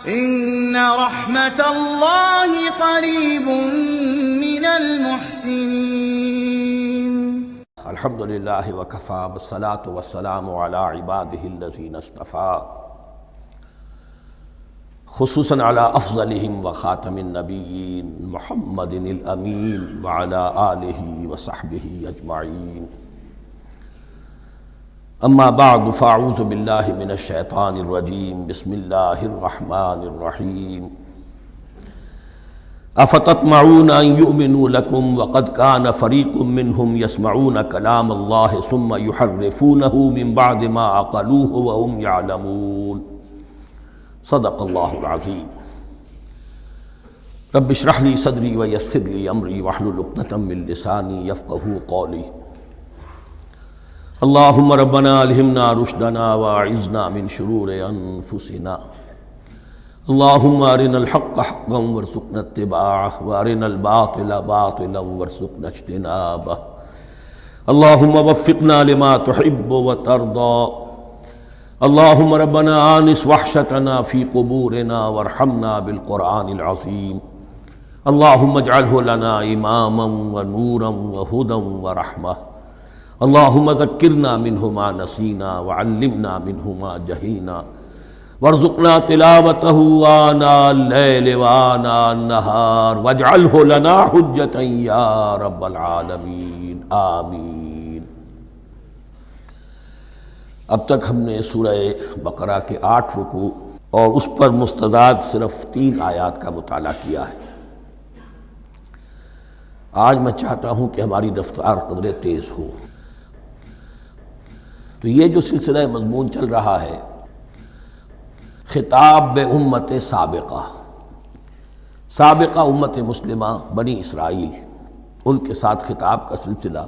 إن رحمة الله قريب من المحسنين. الحمد لله وكفى والصلاة والسلام على عباده الذين اصطفى خصوصا على أفضلهم وخاتم النبيين محمد الأمين وعلى آله وصحبه أجمعين. اما بعد فاعوذ باللہ من الشیطان الرجیم بسم اللہ الرحمن الرحیم. افتطمعون ان یؤمنوا لکم وقد کان فریق منہم یسمعون کلام اللہ ثم یحرفونہ من بعد ما عقلوہ وهم یعلمون. صدق اللہ العظیم. رب اشرح لی صدری ویسر لی امری واحلل عقدۃ من لسانی یفقہوا قولی. اللہم ربنا الہمنا رشدنا واعذنا من شرور انفسنا. اللہم ارنا الحق حقا وارزقنا اتباعہ وارنا الباطل باطلا وارزقنا اجتنابہ. اللہم وفقنا لما تحب وترضى. اللہم ربنا آنس وحشتنا فی قبورنا وارحمنا بالقرآن العظیم. اللہم اجعلہ لنا اماما ونورا وہدا ورحمہ. اللہم ذکرنا منہ ما نسینا وعلمنا منہ ما جہلنا وارزقنا تلاوتہ آناء اللیل وآناء النہار واجعلہ لنا حجتا یا رب العالمین آمین. اب تک ہم نے سورہ بقرہ کے 8 رکوع اور اس پر مستزاد صرف 3 آیات کا مطالعہ کیا ہے. آج میں چاہتا ہوں کہ ہماری رفتار قدرے تیز ہو. تو یہ جو سلسلہ مضمون چل رہا ہے خطاب بے امت سابقہ امت مسلمہ بنی اسرائیل، ان کے ساتھ خطاب کا سلسلہ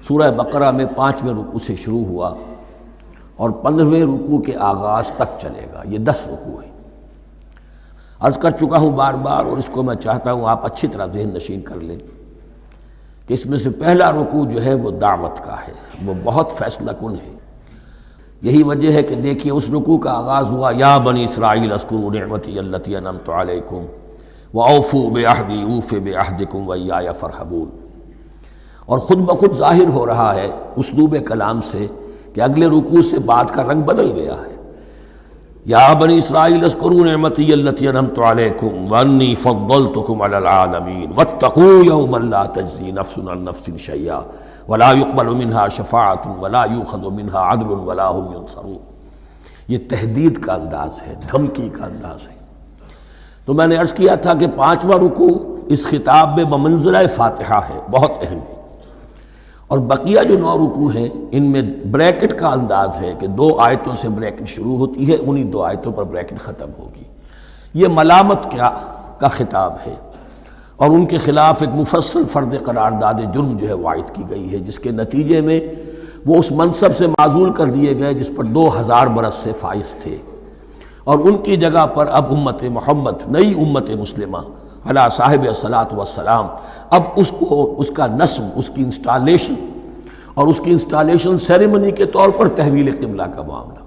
سورہ بقرہ میں 5ویں رکوع سے شروع ہوا اور 15ویں رکوع کے آغاز تک چلے گا. یہ 10 رکوع ہیں. عرض کر چکا ہوں بار بار، اور اس کو میں چاہتا ہوں آپ اچھی طرح ذہن نشین کر لیں کہ اس میں سے پہلا رکوع جو ہے وہ دعوت کا ہے، وہ بہت فیصلہ کن ہے. یہی وجہ ہے کہ دیکھیے اس رکوع کا آغاز ہوا یا بنی اسرائیل اذکروا نعمتی التی انعمت علیکم واوفوا بعہدی اوف بعہدکم وایای فارہبون. اور خود بخود ظاہر ہو رہا ہے اسلوب کلام سے کہ اگلے رکوع سے بات کا رنگ بدل گیا ہے. یا بنی اسرائیل اذکروا نعمتی التی انعمت علیکم وانی فضلتکم علی العالمین واتقوا یوما لا تجزی نفس عن نفس شیئا ولا يقبل منها شفاعۃ ولا یؤخذ منها عدل ولا هم ينصرون. یہ تہدید کا انداز ہے، دھمکی کا انداز ہے. تو میں نے عرض کیا تھا کہ 5واں رکوع اس خطاب میں بمنزلہ فاتحہ ہے، بہت اہم ہے. اور بقیہ جو 9 رکوع ہیں ان میں بریکٹ کا انداز ہے کہ 2 آیتوں سے بریکٹ شروع ہوتی ہے، انہی 2 آیتوں پر بریکٹ ختم ہوگی. یہ ملامت کا خطاب ہے اور ان کے خلاف ایک مفصل فرد قرارداد جرم جو ہے وائد کی گئی ہے، جس کے نتیجے میں وہ اس منصب سے معزول کر دیے گئے جس پر 2000 برس سے فائز تھے، اور ان کی جگہ پر اب امت محمد، نئی امت مسلمہ علی صاحب الصلاۃ والسلام، اب اس کا نصب، اس کی انسٹالیشن اور اس کی انسٹالیشن سیریمنی کے طور پر تحویل قبلہ کا معاملہ.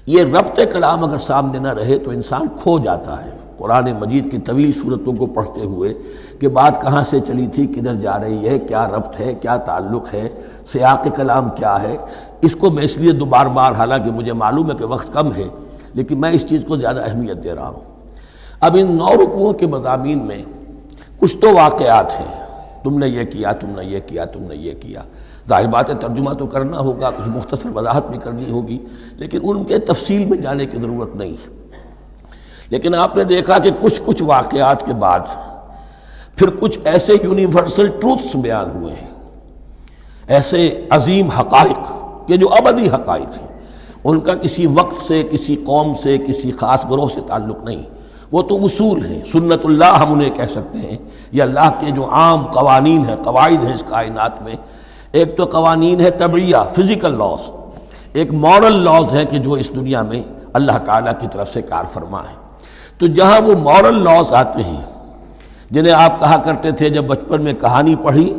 یہ ربط کلام اگر سامنے نہ رہے تو انسان کھو جاتا ہے قرآن مجید کی طویل صورتوں کو پڑھتے ہوئے کہ بات کہاں سے چلی تھی، کدھر جا رہی ہے، کیا ربط ہے، کیا تعلق ہے، سیاق کلام کیا ہے. اس کو میں اس لیے بار بار، حالانکہ مجھے معلوم ہے کہ وقت کم ہے، لیکن میں اس چیز کو زیادہ اہمیت دے رہا ہوں. اب ان 9 رکوعوں کے مضامین میں کچھ تو واقعات ہیں، تم نے یہ کیا، تم نے یہ کیا، تم نے یہ کیا. ظاہر بات ہے ترجمہ تو کرنا ہوگا، کچھ مختصر وضاحت بھی کرنی ہوگی، لیکن ان کے تفصیل میں جانے کی ضرورت نہیں. لیکن آپ نے دیکھا کہ کچھ واقعات کے بعد پھر کچھ ایسے یونیورسل ٹروتھس بیان ہوئے ہیں، ایسے عظیم حقائق کہ جو ابدی حقائق ہیں. ان کا کسی وقت سے، کسی قوم سے، کسی خاص گروہ سے تعلق نہیں. وہ تو اصول ہیں، سنت اللہ ہم انہیں کہہ سکتے ہیں، یا اللہ کے جو عام قوانین ہیں، قواعد ہیں اس کائنات میں. ایک تو قوانین ہے طبعیہ، فزیکل لاز. ایک مورل لاز ہے کہ جو اس دنیا میں اللہ تعالیٰ کی طرف سے کار فرما ہے. تو جہاں وہ مورل لاز آتے ہیں جنہیں آپ کہا کرتے تھے جب بچپن میں کہانی پڑھی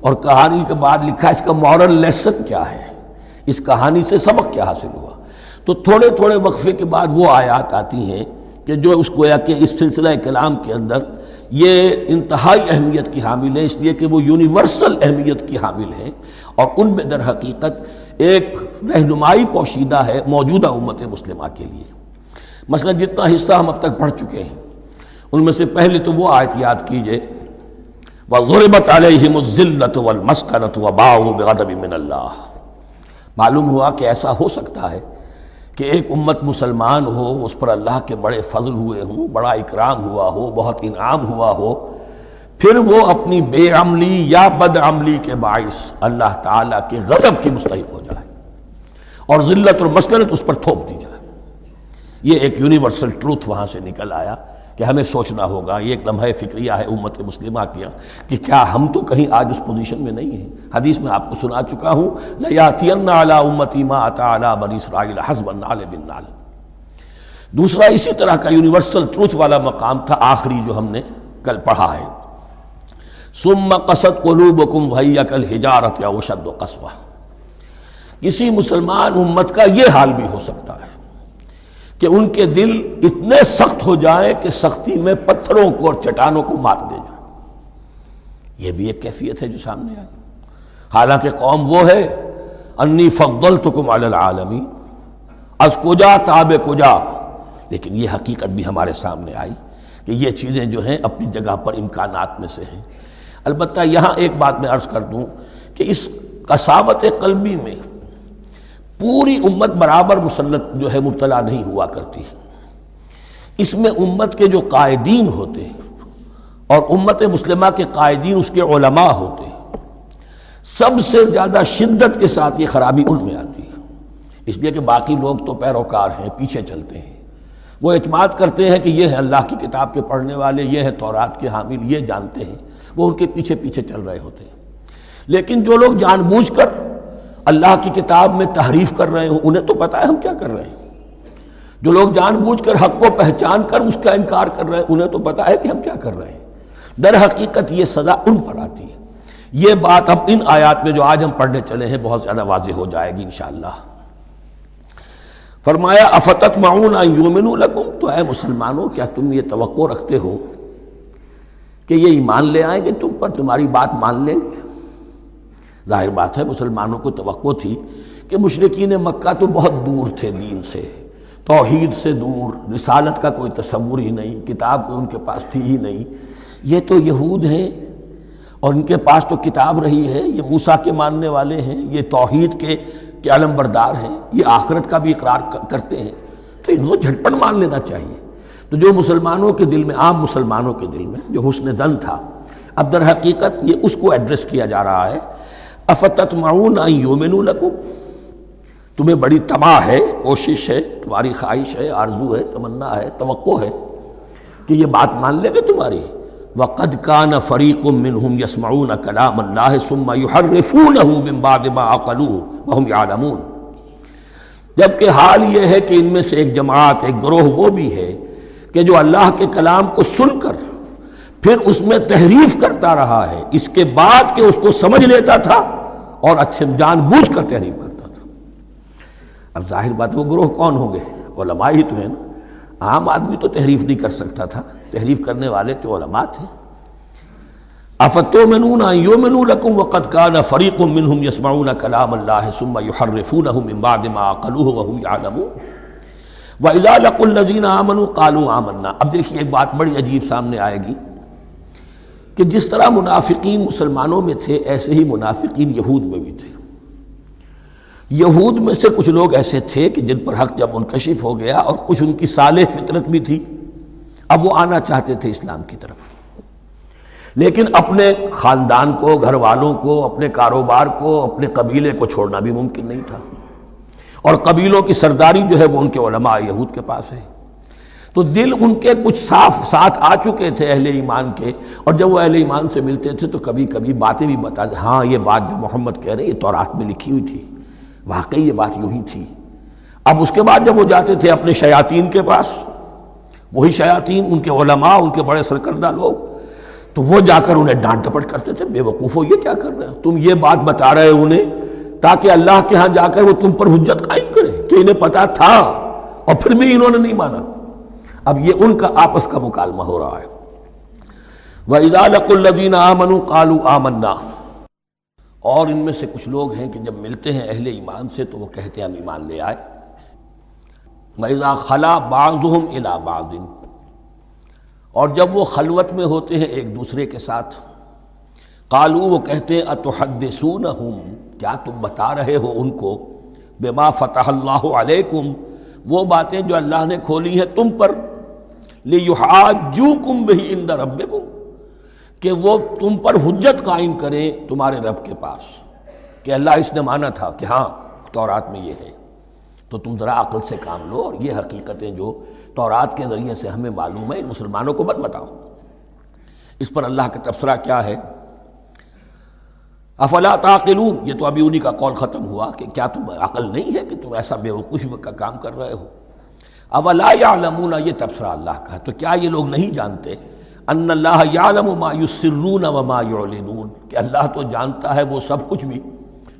اور کہانی کے بعد لکھا اس کا مورل لیسن کیا ہے، اس کہانی سے سبق کیا حاصل ہوا، تو تھوڑے تھوڑے وقفے کے بعد وہ آیات آتی ہیں کہ جو اس گویا کہ اس سلسلہ کلام کے اندر یہ انتہائی اہمیت کی حامل ہے، اس لیے کہ وہ یونیورسل اہمیت کی حامل ہیں، اور ان میں در حقیقت ایک رہنمائی پوشیدہ ہے موجودہ امت مسلمہ کے لیے۔ مثلا جتنا حصہ ہم اب تک پڑھ چکے ہیں ان میں سے پہلے تو وہ آیت یاد کیجئے وَضُرِبَتْ عَلَيْهِمُ الذِّلَّةُ وَالْمَسْكَنَةُ وَبَاءُوا بِغَضَبٍ مِّنَ اللَّهِ۔ معلوم ہوا کہ ایسا ہو سکتا ہے کہ ایک امت مسلمان ہو، اس پر اللہ کے بڑے فضل ہوئے ہوں، بڑا اکرام ہوا ہو، بہت انعام ہوا ہو، پھر وہ اپنی بے عملی یا بد عملی کے باعث اللہ تعالیٰ کے غضب کی مستحق ہو جائے اور ذلت اور مسکنت اس پر تھوپ دی جائے۔ یہ ایک یونیورسل ٹروتھ وہاں سے نکل آیا کہ ہمیں سوچنا ہوگا، یہ ایک لمحہ فکریہ ہے امت مسلمہ کیا کہ کیا ہم تو کہیں آج اس پوزیشن میں نہیں ہیں۔ حدیث میں آپ کو سنا چکا ہوں لَيَأْتِيَنَّ عَلَىٰ أُمَّتِي مَا أَتَىٰ عَلَىٰ بَنِي إِسْرَائِيلَ حَسْبَ النَّعْلِ بِالنَّعْلِ۔ دوسرا اسی طرح کا یونیورسل ٹروتھ والا مقام تھا آخری جو ہم نے کل پڑھا ہے، ثُمَّ قَسَتْ قُلُوبُكُمْ وَهِيَ كَالْحِجَارَةِ أَوْ أَشَدُّ قَسْوَةً۔ کسی مسلمان امت کا یہ حال بھی ہو سکتا ہے کہ ان کے دل اتنے سخت ہو جائیں کہ سختی میں پتھروں کو اور چٹانوں کو مات دے جائیں۔ یہ بھی ایک کیفیت ہے جو سامنے آئی، حالانکہ قوم وہ ہے انی فضلتکم علی العالمین، از کجا تاب کجا، لیکن یہ حقیقت بھی ہمارے سامنے آئی کہ یہ چیزیں جو ہیں اپنی جگہ پر امکانات میں سے ہیں۔ البتہ یہاں ایک بات میں عرض کر دوں کہ اس قساوت قلبی میں پوری امت برابر مسلط جو ہے مبتلا نہیں ہوا کرتی ہے، اس میں امت کے جو قائدین ہوتے ہیں اور امت مسلمہ کے قائدین اس کے علماء ہوتے ہیں، سب سے زیادہ شدت کے ساتھ یہ خرابی ان میں آتی ہے، اس لیے کہ باقی لوگ تو پیروکار ہیں، پیچھے چلتے ہیں، وہ اعتماد کرتے ہیں کہ یہ ہے اللہ کی کتاب کے پڑھنے والے، یہ ہے تورات کے حامل، یہ جانتے ہیں، وہ ان کے پیچھے پیچھے چل رہے ہوتے ہیں۔ لیکن جو لوگ جان بوجھ کر اللہ کی کتاب میں تحریف کر رہے ہوں، انہیں تو پتہ ہے ہم کیا کر رہے ہیں۔ جو لوگ جان بوجھ کر حق کو پہچان کر اس کا انکار کر رہے ہیں، انہیں تو پتہ ہے کہ ہم کیا کر رہے ہیں۔ در حقیقت یہ سزا ان پر آتی ہے۔ یہ بات اب ان آیات میں جو آج ہم پڑھنے چلے ہیں بہت زیادہ واضح ہو جائے گی انشاءاللہ۔ فرمایا افتطمعون ان یؤمنوا لکم، تو اے مسلمانوں کیا تم یہ توقع رکھتے ہو کہ یہ ایمان لے آئیں گے تم پر، تمہاری بات مان لیں گے؟ ظاہر بات ہے مسلمانوں کو توقع تھی کہ مشرکین مکہ تو بہت دور تھے دین سے، توحید سے دور، رسالت کا کوئی تصور ہی نہیں، کتاب کوئی ان کے پاس تھی ہی نہیں۔ یہ تو یہود ہیں اور ان کے پاس تو کتاب رہی ہے، یہ موسیٰ کے ماننے والے ہیں، یہ توحید کے علم بردار ہیں، یہ آخرت کا بھی اقرار کرتے ہیں، تو ان کو جھٹپٹ مان لینا چاہیے۔ تو جو مسلمانوں کے دل میں، عام مسلمانوں کے دل میں جو حسن ظن تھا، اب در حقیقت یہ اس کو ایڈریس کیا جا رہا ہے۔ افتطمعون ان یؤمنوا لکم، تمہیں بڑی طمع ہے، کوشش ہے، تمہاری خواہش ہے، آرزو ہے، تمنا ہے، توقع ہے کہ یہ بات مان لے گے تمہاری۔ وَقَدْ كَانَ فَرِيقٌ مِّنْهُمْ يَسْمَعُونَ كَلَامَ اللَّهِ ثُمَّ يُحَرِّفُونَهُ مِن بَعْدِ مَا عَقَلُوهُ وَهُمْ يَعْلَمُونَ، جبکہ حال یہ ہے کہ ان میں سے ایک جماعت، ایک گروہ وہ بھی ہے کہ جو اللہ کے کلام کو سن کر پھر اس میں تحریف کرتا رہا ہے، اس کے بعد کہ اس کو سمجھ لیتا تھا اور اچھے جان بوجھ کر تحریف کرتا تھا۔ اب ظاہر بات وہ گروہ کون ہوں گے؟ علماء ہی تو ہیں نا۔ عام آدمی تو تحریف نہیں کر سکتا تھا، تحریف کرنے والے تو علماء تھے۔ افتؤمنون ان یؤمنوا لکم وقد کان فریق منهم یسمعون کلام اللہ ثم یحرفونہ من بعد ما عقلوہ وهم یعلمون واذا لقوا الذین آمنوا قالوا آمنا۔ اب دیکھیے ایک بات بڑی عجیب سامنے آئے گی کہ جس طرح منافقین مسلمانوں میں تھے ایسے ہی منافقین یہود میں بھی تھے۔ یہود میں سے کچھ لوگ ایسے تھے کہ جن پر حق جب منکشف ہو گیا اور کچھ ان کی صالح فطرت بھی تھی، اب وہ آنا چاہتے تھے اسلام کی طرف، لیکن اپنے خاندان کو، گھر والوں کو، اپنے کاروبار کو، اپنے قبیلے کو چھوڑنا بھی ممکن نہیں تھا، اور قبیلوں کی سرداری جو ہے وہ ان کے علماء یہود کے پاس ہے۔ تو دل ان کے کچھ صاف ساتھ آ چکے تھے اہل ایمان کے، اور جب وہ اہل ایمان سے ملتے تھے تو کبھی کبھی باتیں بھی بتا، ہاں یہ بات جو محمد کہہ رہے ہیں یہ تورات میں لکھی ہوئی تھی، واقعی یہ بات یوں ہی تھی۔ اب اس کے بعد جب وہ جاتے تھے اپنے شیاطین کے پاس، وہی شیاطین ان کے علماء، ان کے بڑے سرکردہ لوگ، تو وہ جا کر انہیں ڈانٹ ڈپٹ کرتے تھے، بے وقوفو یہ کیا کر رہے ہو، تم یہ بات بتا رہے ہو انہیں تاکہ اللہ کے ہاں جا کر وہ تم پر حجت قائم کرے کہ انہیں پتا تھا اور پھر بھی انہوں نے نہیں مانا۔ اب یہ ان کا آپس کا مکالمہ ہو رہا ہے۔ وَإِذَا لَقُوا الَّذِينَ آمَنُوا قَالُوا آمَنَّا، اور ان میں سے کچھ لوگ ہیں کہ جب ملتے ہیں اہل ایمان سے تو وہ کہتے ہیں ہم ایمان لے آئے۔ وَإِذَا خَلَا بَعْضُهُمْ إِلَىٰ بَعْضٍ، اور جب وہ خلوت میں ہوتے ہیں ایک دوسرے کے ساتھ، قالوا، وہ کہتے ہیں أَتُحَدِّثُونَهُمْ، کیا تم بتا رہے ہو ان کو، بِمَا فَتَحَ اللَّهُ عَلَيْكُمْ، وہ باتیں جو اللہ نے کھولی ہیں تم پر، لِيُحَاجُّوكُمْ بِهِ عِندَ رَبِّكُمْ، کہ وہ تم پر حجت قائم کریں تمہارے رب کے پاس، کہ اللہ اس نے مانا تھا کہ ہاں تورات میں یہ ہے، تو تم ذرا عقل سے کام لو اور یہ حقیقتیں جو تورات کے ذریعے سے ہمیں معلوم ہے ان مسلمانوں کو مت بتاؤ۔ اس پر اللہ کا تبصرہ کیا ہے؟ افلا تعقلون، یہ تو ابھی انہی کا قول ختم ہوا کہ کیا تم عقل نہیں ہے کہ تم ایسا بیوقوفی کا کام کر رہے ہو۔ اولا یعلمون، یہ تبصرہ اللہ کا ہے، تو کیا یہ لوگ نہیں جانتے ان اللہ یعلم ما یسرون وما یعلنون، کہ اللہ تو جانتا ہے وہ سب کچھ بھی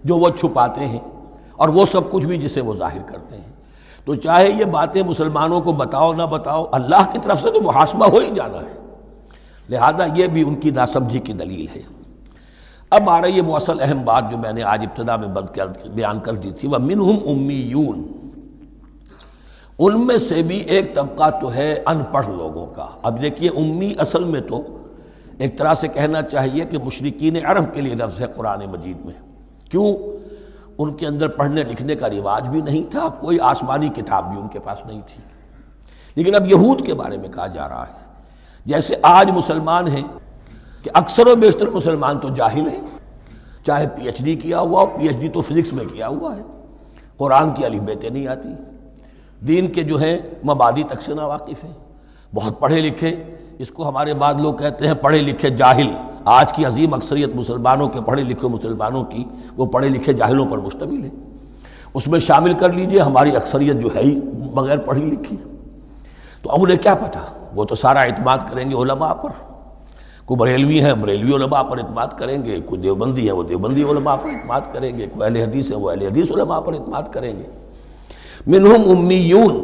جو وہ چھپاتے ہیں اور وہ سب کچھ بھی جسے وہ ظاہر کرتے ہیں۔ تو چاہے یہ باتیں مسلمانوں کو بتاؤ نہ بتاؤ، اللہ کی طرف سے تو محاسبہ ہو ہی جانا ہے، لہذا یہ بھی ان کی ناسمجھی کی دلیل ہے۔ اب آ رہی ہے وہ اصل اہم بات جو میں نے آج ابتدا میں بیان کر دی تھی، وَمِنْهُمْ أُمِّيُّونَ، ان میں سے بھی ایک طبقہ تو ہے ان پڑھ لوگوں کا۔ اب دیکھیے امی اصل میں تو ایک طرح سے کہنا چاہیے کہ مشرکین عرب کے لیے لفظ ہے قرآن مجید میں، کیوں؟ ان کے اندر پڑھنے لکھنے کا رواج بھی نہیں تھا، کوئی آسمانی کتاب بھی ان کے پاس نہیں تھی۔ لیکن اب یہود کے بارے میں کہا جا رہا ہے، جیسے آج مسلمان ہیں کہ اکثر و بیشتر مسلمان تو جاہل ہیں، چاہے پی ایچ ڈی کیا ہوا ہو، پی ایچ ڈی تو فزکس میں کیا ہوا ہے، قرآن کی الف بیتیں نہیں آتی، دین کے جو ہیں مبادی تک سے ناواقف ہیں، بہت پڑھے لکھے، اس کو ہمارے بعد لوگ کہتے ہیں پڑھے لکھے جاہل۔ آج کی عظیم اکثریت مسلمانوں کے پڑھے لکھے مسلمانوں کی وہ پڑھے لکھے جاہلوں پر مشتمل ہے، اس میں شامل کر لیجئے ہماری اکثریت جو ہے ہی بغیر پڑھی لکھی۔ تو اب انہیں کیا پتہ، وہ تو سارا اعتماد کریں گے علماء پر، کوئی بریلوی ہیں بریلوی علماء پر اعتماد کریں گے، کوئی دیوبندی ہے وہ دیوبندی علماء پر اعتماد کریں گے، کوئی اہل حدیث ہے وہ اہل حدیث علماء پر اعتماد کریں گے۔ منہم امیون،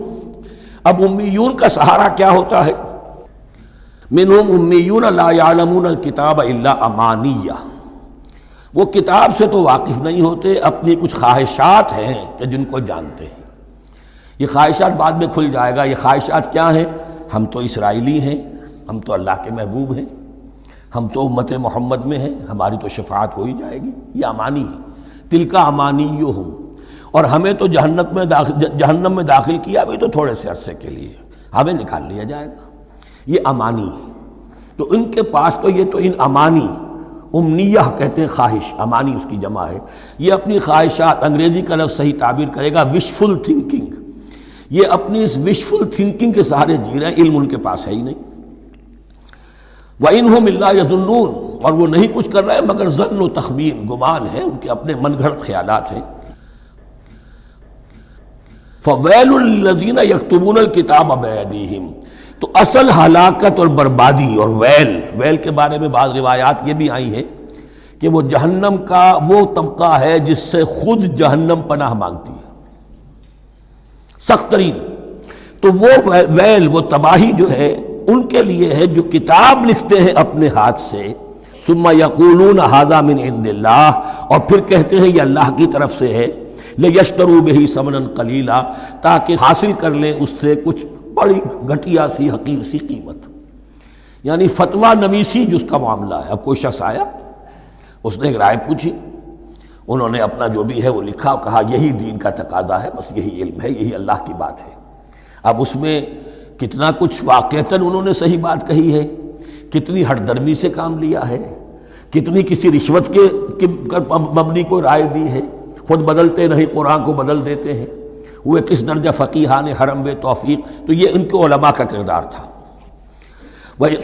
اب امیون کا سہارا کیا ہوتا ہے؟ منہم امیون لا یعلمون الکتاب الا امانیہ، وہ کتاب سے تو واقف نہیں ہوتے، اپنی کچھ خواہشات ہیں کہ جن کو جانتے ہیں۔ یہ خواہشات بعد میں کھل جائے گا، یہ خواہشات کیا ہیں؟ ہم تو اسرائیلی ہیں، ہم تو اللہ کے محبوب ہیں، ہم تو امت محمد میں ہیں، ہماری تو شفاعت ہو ہی جائے گی، یہ امانی ہے۔ تلک امانیہم، اور ہمیں تو جہنم میں داخل کیا بھی تو تھوڑے سے عرصے کے لیے، ہمیں نکال لیا جائے گا، یہ امانی ہے۔ تو ان کے پاس تو یہ تو ان امانی، امنیہ کہتے ہیں خواہش، امانی اس کی جمع ہے، یہ اپنی خواہشات، انگریزی کا لفظ صحیح تعبیر کرے گا وشفل تھنکنگ، یہ اپنی اس وشفل تھنکنگ کے سہارے جی رہے ہیں، علم ان کے پاس ہے ہی نہیں۔ وَإِنْهُمْ إِلَّا يَظُنُّونَ، اور وہ نہیں کچھ کر رہے مگر ظن و تخمین، گمان ہے، ان کے اپنے من گھڑت خیالات ہیں۔ فَوَيْلٌ لِّلَّذِينَ يَكْتُبُونَ الْكِتَابَ بِأَيْدِيهِمْ، تو اصل ہلاکت اور بربادی اور ویل کے بارے میں بعض روایات یہ بھی آئی ہیں کہ وہ جہنم کا وہ طبقہ ہے جس سے خود جہنم پناہ مانگتی ہے، سخت ترین۔ تو وہ ویل، وہ تباہی جو ہے ان کے لیے ہے جو کتاب لکھتے ہیں اپنے ہاتھ سے، ثم یقولون ھذا من عند اللہ، اور پھر کہتے ہیں یہ اللہ کی طرف سے ہے، لیشتروا بہ ثمنا قلیلا، تاکہ حاصل کر لیں اس سے کچھ بڑی گھٹیا سی حقیر سی قیمت، یعنی فتویٰ نویسی جس کا معاملہ ہے۔ اب کوئی شخص آیا، اس نے ایک رائے پوچھی، انہوں نے اپنا جو بھی ہے وہ لکھا، کہا یہی دین کا تقاضا ہے، بس یہی علم ہے، یہی اللہ کی بات ہے۔ اب اس میں کتنا کچھ واقعتاً انہوں نے صحیح بات کہی ہے، کتنی ہٹ درمی سے کام لیا ہے، کتنی کسی رشوت کے مبنی کو رائے دی ہے، خود بدلتے نہیں قرآن کو بدل دیتے ہیں، وہ کس درجہ فقیہان حرم بے توفیق۔ تو یہ ان کے علماء کا کردار تھا۔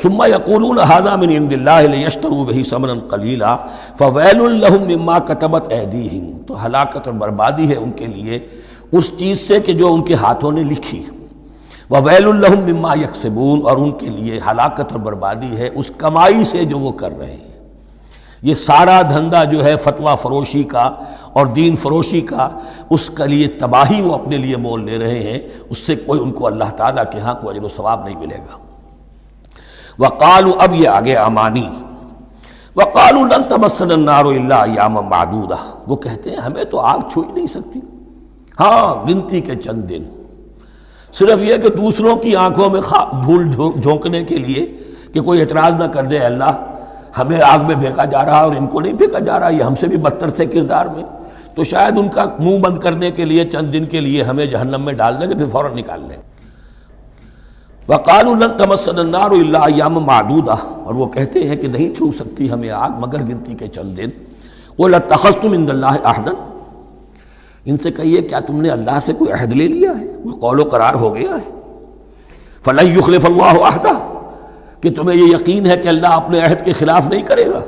ثم یقولون ھذا من عند اللہ لیشتروا بہ ثمنا قلیلا فویل لہم مما کتبت ایدیہم، تو ہلاکت اور بربادی ہے ان کے لیے اس چیز سے کہ جو ان کے ہاتھوں نے لکھی، وویل لہم مما یکسبون، اور ان کے لیے ہلاکت اور بربادی ہے اس کمائی سے جو وہ کر رہے ہیں۔ یہ سارا دھندا جو ہے فتویٰ فروشی کا اور دین فروشی کا، اس کے لیے تباہی وہ اپنے لیے مول لے رہے ہیں، اس سے کوئی ان کو اللہ تعالیٰ کے ہاں کوئی اجر و ثواب نہیں ملے گا۔ وقالوا، اب یہ آگے امانی، وقالوا لن تمسنا النار الا ایاما معدودہ، وہ کہتے ہیں ہمیں تو آگ چھو ہی نہیں سکتی، ہاں گنتی کے چند دن، صرف یہ کہ دوسروں کی آنکھوں میں دھول جھونکنے کے لیے کہ کوئی اعتراض نہ کر دے، اللہ ہمیں آگ میں پھینکا جا رہا اور ان کو نہیں پھینکا جا رہا، یہ ہم سے بھی بدتر تھے کردار میں، تو شاید ان کا منہ بند کرنے کے لیے چند دن کے لیے ہمیں جہنم میں ڈال دیں گے، پھر فوراً نکال لیں۔ وقالوا لن تمسنا النار الا ایاما معدودہ، اور وہ کہتے ہیں کہ نہیں چھو سکتی ہمیں آگ مگر گنتی کے چند دن۔ قل اتخذتم عند اللہ عہدا، ان سے کہیے کیا تم نے اللہ سے کوئی عہد لے لیا ہے، کوئی قول و قرار ہو گیا ہے؟ فلن یخلف اللہ عہدہ، کہ تمہیں یہ یقین ہے کہ اللہ اپنے عہد کے خلاف نہیں کرے گا؟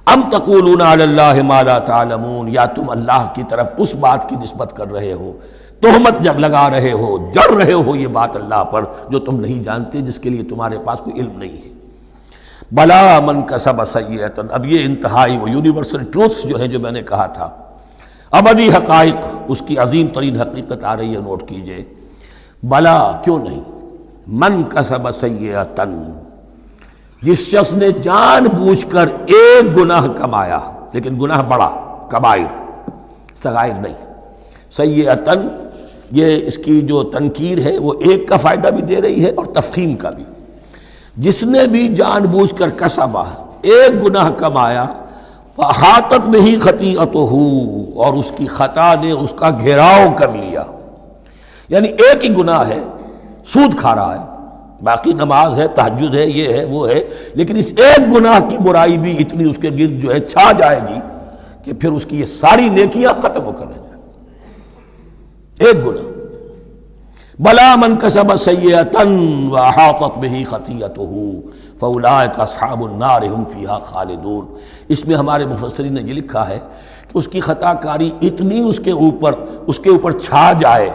ام تقولون علی اللہ ما لا تعلمون، یا تم اللہ کی طرف اس بات کی نسبت کر رہے ہو، تہمت لگا رہے ہو، جڑ رہے ہو یہ بات اللہ پر جو تم نہیں جانتے، جس کے لیے تمہارے پاس کوئی علم نہیں ہے۔ بلا من کسب سیئۃ، اب یہ انتہائی وہ یونیورسل ٹروتھس جو ہیں جو میں نے کہا تھا، ابدی حقائق، اس کی عظیم ترین حقیقت آ رہی ہے، نوٹ کیجئے۔ بلا، کیوں نہیں، من کسب سیئۃ، جس شخص نے جان بوجھ کر ایک گناہ کمایا، لیکن گناہ بڑا، کبائر، صغائر نہیں، سیئۃ، یہ اس کی جو تنکیر ہے وہ ایک کا فائدہ بھی دے رہی ہے اور تفخیم کا بھی۔ جس نے بھی جان بوجھ کر کسبا، ایک گناہ کمایا، فاحاطت بہ خطیئتہ، اور اس کی خطا نے اس کا گھیراؤ کر لیا، یعنی ایک ہی گناہ ہے، سود کھا رہا ہے، باقی نماز ہے، تہجد ہے، یہ ہے وہ ہے، لیکن اس ایک گناہ کی برائی بھی اتنی اس کے گرد جو ہے چھا جائے گی کہ پھر اس کی یہ ساری نیکیاں ختم ہو کر رہ جائیں، ایک گناہ۔ بلا من کسب سیئۃ واحاطت بہ خطیئتہ فاولئک اصحاب النار هم فیہا خالدون۔ اس میں ہمارے مفسرین نے یہ لکھا ہے کہ اس کی خطا کاری اتنی اس کے اوپر چھا جائے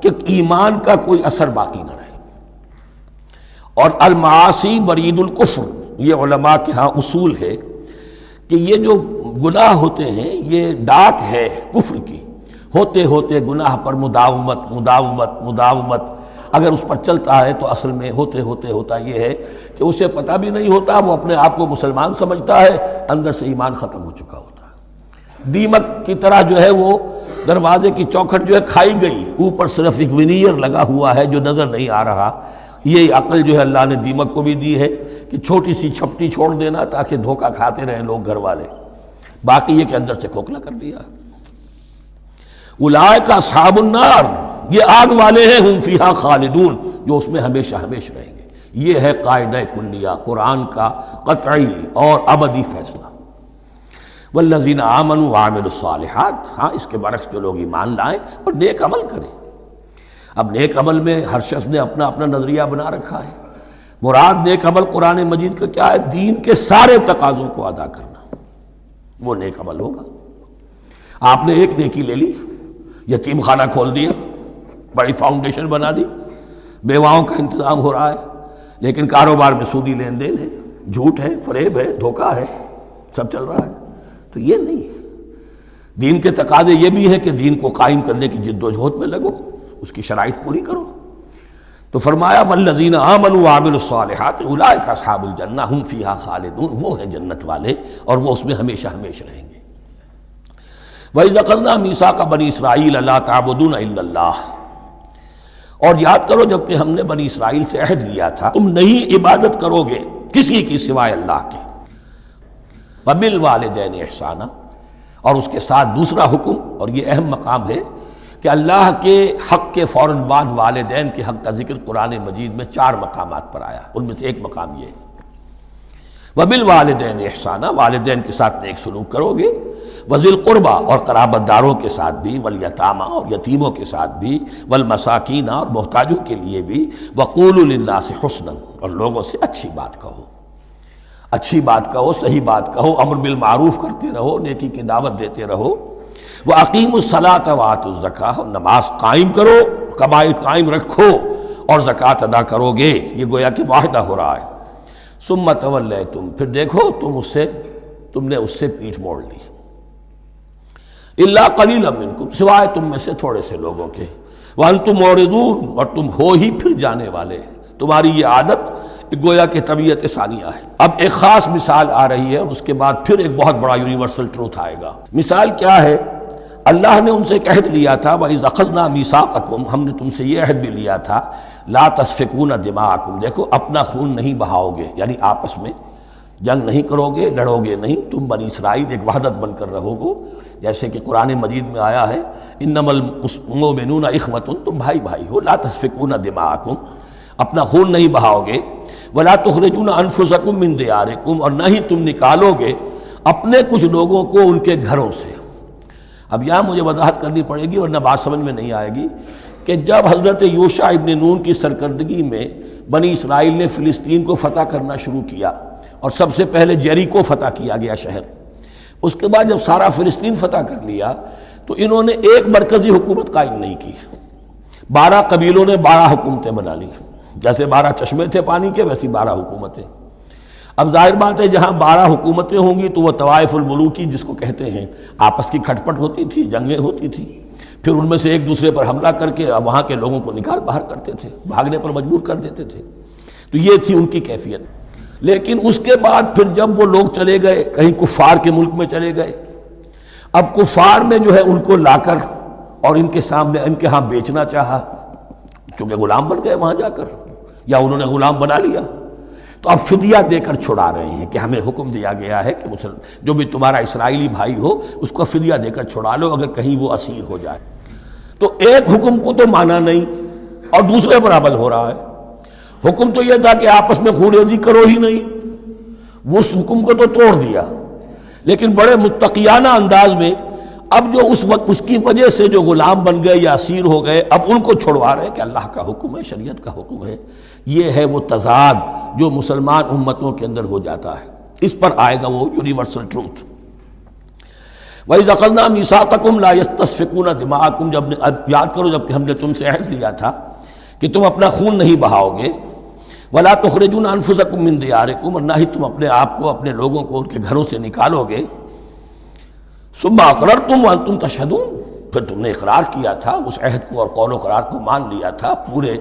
کہ ایمان کا کوئی اثر باقی نہ رہے۔ اور المعاصی برید الکفر، یہ علماء کے ہاں اصول ہے کہ یہ جو گناہ ہوتے ہیں یہ ڈاک ہے کفر کی، ہوتے ہوتے گناہ پر مداومت اگر اس پر چلتا ہے تو اصل میں ہوتے ہوتے ہوتا یہ ہے کہ اسے پتہ بھی نہیں ہوتا، وہ اپنے آپ کو مسلمان سمجھتا ہے، اندر سے ایمان ختم ہو چکا ہوتا ہے۔ دیمک کی طرح جو ہے وہ دروازے کی چوکھٹ جو ہے کھائی گئی، اوپر صرف ایک ونیئر لگا ہوا ہے جو نظر نہیں آ رہا۔ یہ عقل جو ہے اللہ نے دیمک کو بھی دی ہے کہ چھوٹی سی چھپٹی چھوڑ دینا تاکہ دھوکہ کھاتے رہیں لوگ گھر والے، باقی یہ کہ اندر سے کھوکھلا کر دیا۔ اولئک اصحاب النار، یہ آگ والے ہیں، ہم فیہا خالدون، جو اس میں ہمیشہ ہمیشہ رہیں گے۔ یہ ہے قاعدہ کلیہ، قرآن کا قطعی اور ابدی فیصلہ۔ والذین آمنوا وعملوا الصالحات، ہاں اس کے برعکس جو لوگ ایمان لائیں اور نیک عمل کریں۔ اب نیک عمل میں ہر شخص نے اپنا اپنا نظریہ بنا رکھا ہے۔ مراد نیک عمل قرآن مجید کا کیا ہے؟ دین کے سارے تقاضوں کو ادا کرنا، وہ نیک عمل ہوگا۔ آپ نے ایک نیکی لے لی، یتیم خانہ کھول دیا، بڑی فاؤنڈیشن بنا دی، بیواؤں کا انتظام ہو رہا ہے، لیکن کاروبار میں سودی لین دین ہے، جھوٹ ہے، فریب ہے، دھوکہ ہے، سب چل رہا ہے، تو یہ نہیں ہے۔ دین کے تقاضے یہ بھی ہے کہ دین کو قائم کرنے کی جد و جہد میں لگو، اس کی شرائط پوری کرو۔ تو فرمایا والذین آمنوا وعملوا الصالحات اولئک اصحاب الجنہ ہم فیہا خالدون، وہ ہیں جنت والے اور وہ اس میں ہمیشہ ہمیشہ رہیں گے۔ وَإِذْ أَخَذْنَا مِيثَاقَ بَنِي إِسْرَائِيلَ لَا تَعْبُدُونَ إِلَّا اللَّهَ، اور یاد کرو جب کہ ہم نے بنی اسرائیل سے عہد لیا تھا تم نہیں عبادت کرو گے کسی کی سوائے اللہ کے۔ وَبِالْوَالِدَيْنِ إِحْسَانًا، اور اس کے ساتھ دوسرا حکم، اور یہ اہم مقام ہے کہ اللہ کے حق کے فوراً بعد والدین کے حق کا ذکر قرآن مجید میں 4 مقامات پر آیا، ان میں سے ایک مقام یہ ہے وَبِالْوَالِدَيْنِ إِحْسَانًا، والدین کے ساتھ نیک سلوک کرو گے، وَذِي الْقُرْبَى، اور قرابت داروں کے ساتھ بھی، وَالْيَتَامَى، اور یتیموں کے ساتھ بھی، وَالْمَسَاكِينَ، اور محتاجوں کے لیے بھی، وَقُولُوا لِلنَّاسِ حُسْنًا، اور لوگوں سے اچھی بات کہو، اچھی بات کہو، صحیح بات کہو، امر بالمعروف کرتے رہو، نیکی کی دعوت دیتے رہو۔ وَأَقِيمُوا الصَّلَاةَ وَآتُوا الزَّكَاةَ، اور نماز قائم کرو، کمائی قائم رکھو اور زکوٰۃ ادا کرو گے، یہ گویا کہ معاہدہ ہو رہا ہے۔ ثُمَّ تَوَلَّيْتُمْ، پھر دیکھو تم اس سے تم نے اس سے پیٹھ موڑ لی. الا قلیلا منکم، سوائے تم میں سے تھوڑے سے لوگوں کے. وانتم معرضون، اور تم ہو ہی پھر جانے والے. تمہاری یہ عادت گویا کہ طبیعت ثانیہ ہے. اب ایک خاص مثال آ رہی ہے اور اس کے بعد پھر ایک بہت بڑا یونیورسل ٹروتھ آئے گا. مثال کیا ہے؟ اللہ نے ان سے ایک عہد لیا تھا، وَإِذْ أَخَذْنَا مِيثَاقَكُمْ، ہم نے تم سے یہ عہد بھی لیا تھا، لَا تَسْفِكُونَ دِمَاءَكُمْ، دیکھو اپنا خون نہیں بہاؤ گے، یعنی آپس میں جنگ نہیں کرو گے، لڑو گے نہیں، تم بنی اسرائیل ایک وحدت بن کر رہو گے. جیسے کہ قرآن مجید میں آیا ہے انما المؤمنون اخوۃ، تم بھائی بھائی ہو. لا تسفکون دماءکم، اپنا خون نہیں بہاؤ گے. ولا تخرجون انفسکم من دیارکم، اور نہ ہی تم نکالو گے اپنے کچھ لوگوں کو ان کے گھروں سے. اب یہاں مجھے وضاحت کرنی پڑے گی ورنہ بات سمجھ میں نہیں آئے گی کہ جب حضرت یوشع ابن نون کی سرکردگی میں بنی اسرائیل نے فلسطین کو فتح کرنا شروع کیا اور سب سے پہلے جیریکو فتح کیا گیا شہر، اس کے بعد جب سارا فلسطین فتح کر لیا تو انہوں نے ایک مرکزی حکومت قائم نہیں کی. 12 قبیلوں نے 12 حکومتیں بنا لی، جیسے 12 چشمے تھے پانی کے ویسی 12 حکومتیں. اب ظاہر بات ہے جہاں 12 حکومتیں ہوں گی تو وہ طوائف الملوکی جس کو کہتے ہیں، آپس کی کھٹ پٹ ہوتی تھی، جنگیں ہوتی تھی، پھر ان میں سے ایک دوسرے پر حملہ کر کے وہاں کے لوگوں کو نکال باہر کرتے تھے، بھاگنے پر مجبور کر دیتے تھے. تو یہ تھی ان کی کیفیت. لیکن اس کے بعد پھر جب وہ لوگ چلے گئے کہیں کفار کے ملک میں چلے گئے، اب کفار نے جو ہے ان کو لا کر اور ان کے سامنے ان کے ہاں بیچنا چاہا، چونکہ غلام بن گئے وہاں جا کر، یا انہوں نے غلام بنا لیا، تو اب فدیہ دے کر چھڑا رہے ہیں کہ ہمیں حکم دیا گیا ہے کہ جو بھی تمہارا اسرائیلی بھائی ہو اس کو فدیہ دے کر چھڑا لو اگر کہیں وہ اسیر ہو جائے. تو ایک حکم کو تو مانا نہیں اور دوسرے پر عمل ہو رہا ہے. حکم تو یہ تھا کہ آپس میں خون ریزی کرو ہی نہیں، وہ اس حکم کو تو توڑ دیا، لیکن بڑے متقیانہ انداز میں اب جو اس وقت اس کی وجہ سے جو غلام بن گئے یا اسیر ہو گئے اب ان کو چھڑوا رہے کہ اللہ کا حکم ہے، شریعت کا حکم ہے. یہ ہے وہ تضاد جو مسلمان امتوں کے اندر ہو جاتا ہے. اس پر آئے گا وہ یونیورسل ٹروتھ. وَإِذْ أَخَذْنَا مِيثَاقَكُمْ لَا يَسْتَسْفِكُونَ دِمَاءَكُمْ، جب یاد کرو جب کہ ہم نے تم سے عہد لیا تھا کہ تم اپنا خون نہیں بہاؤ گے. وَلَا تُخْرِجُونَ أَنفُسَكُم مِّن دِيَارِكُمْ، اور نہ ہی تم اپنے آپ کو اپنے لوگوں کو ان کے گھروں سے نکالو گے. ثُمَّ أَقْرَرْتُمْ وَأَنْتُمْ تَشْهَدُونَ، پھر تم نے اقرار کیا تھا اس عہد کو اور قول و قرار کو مان لیا تھا پورے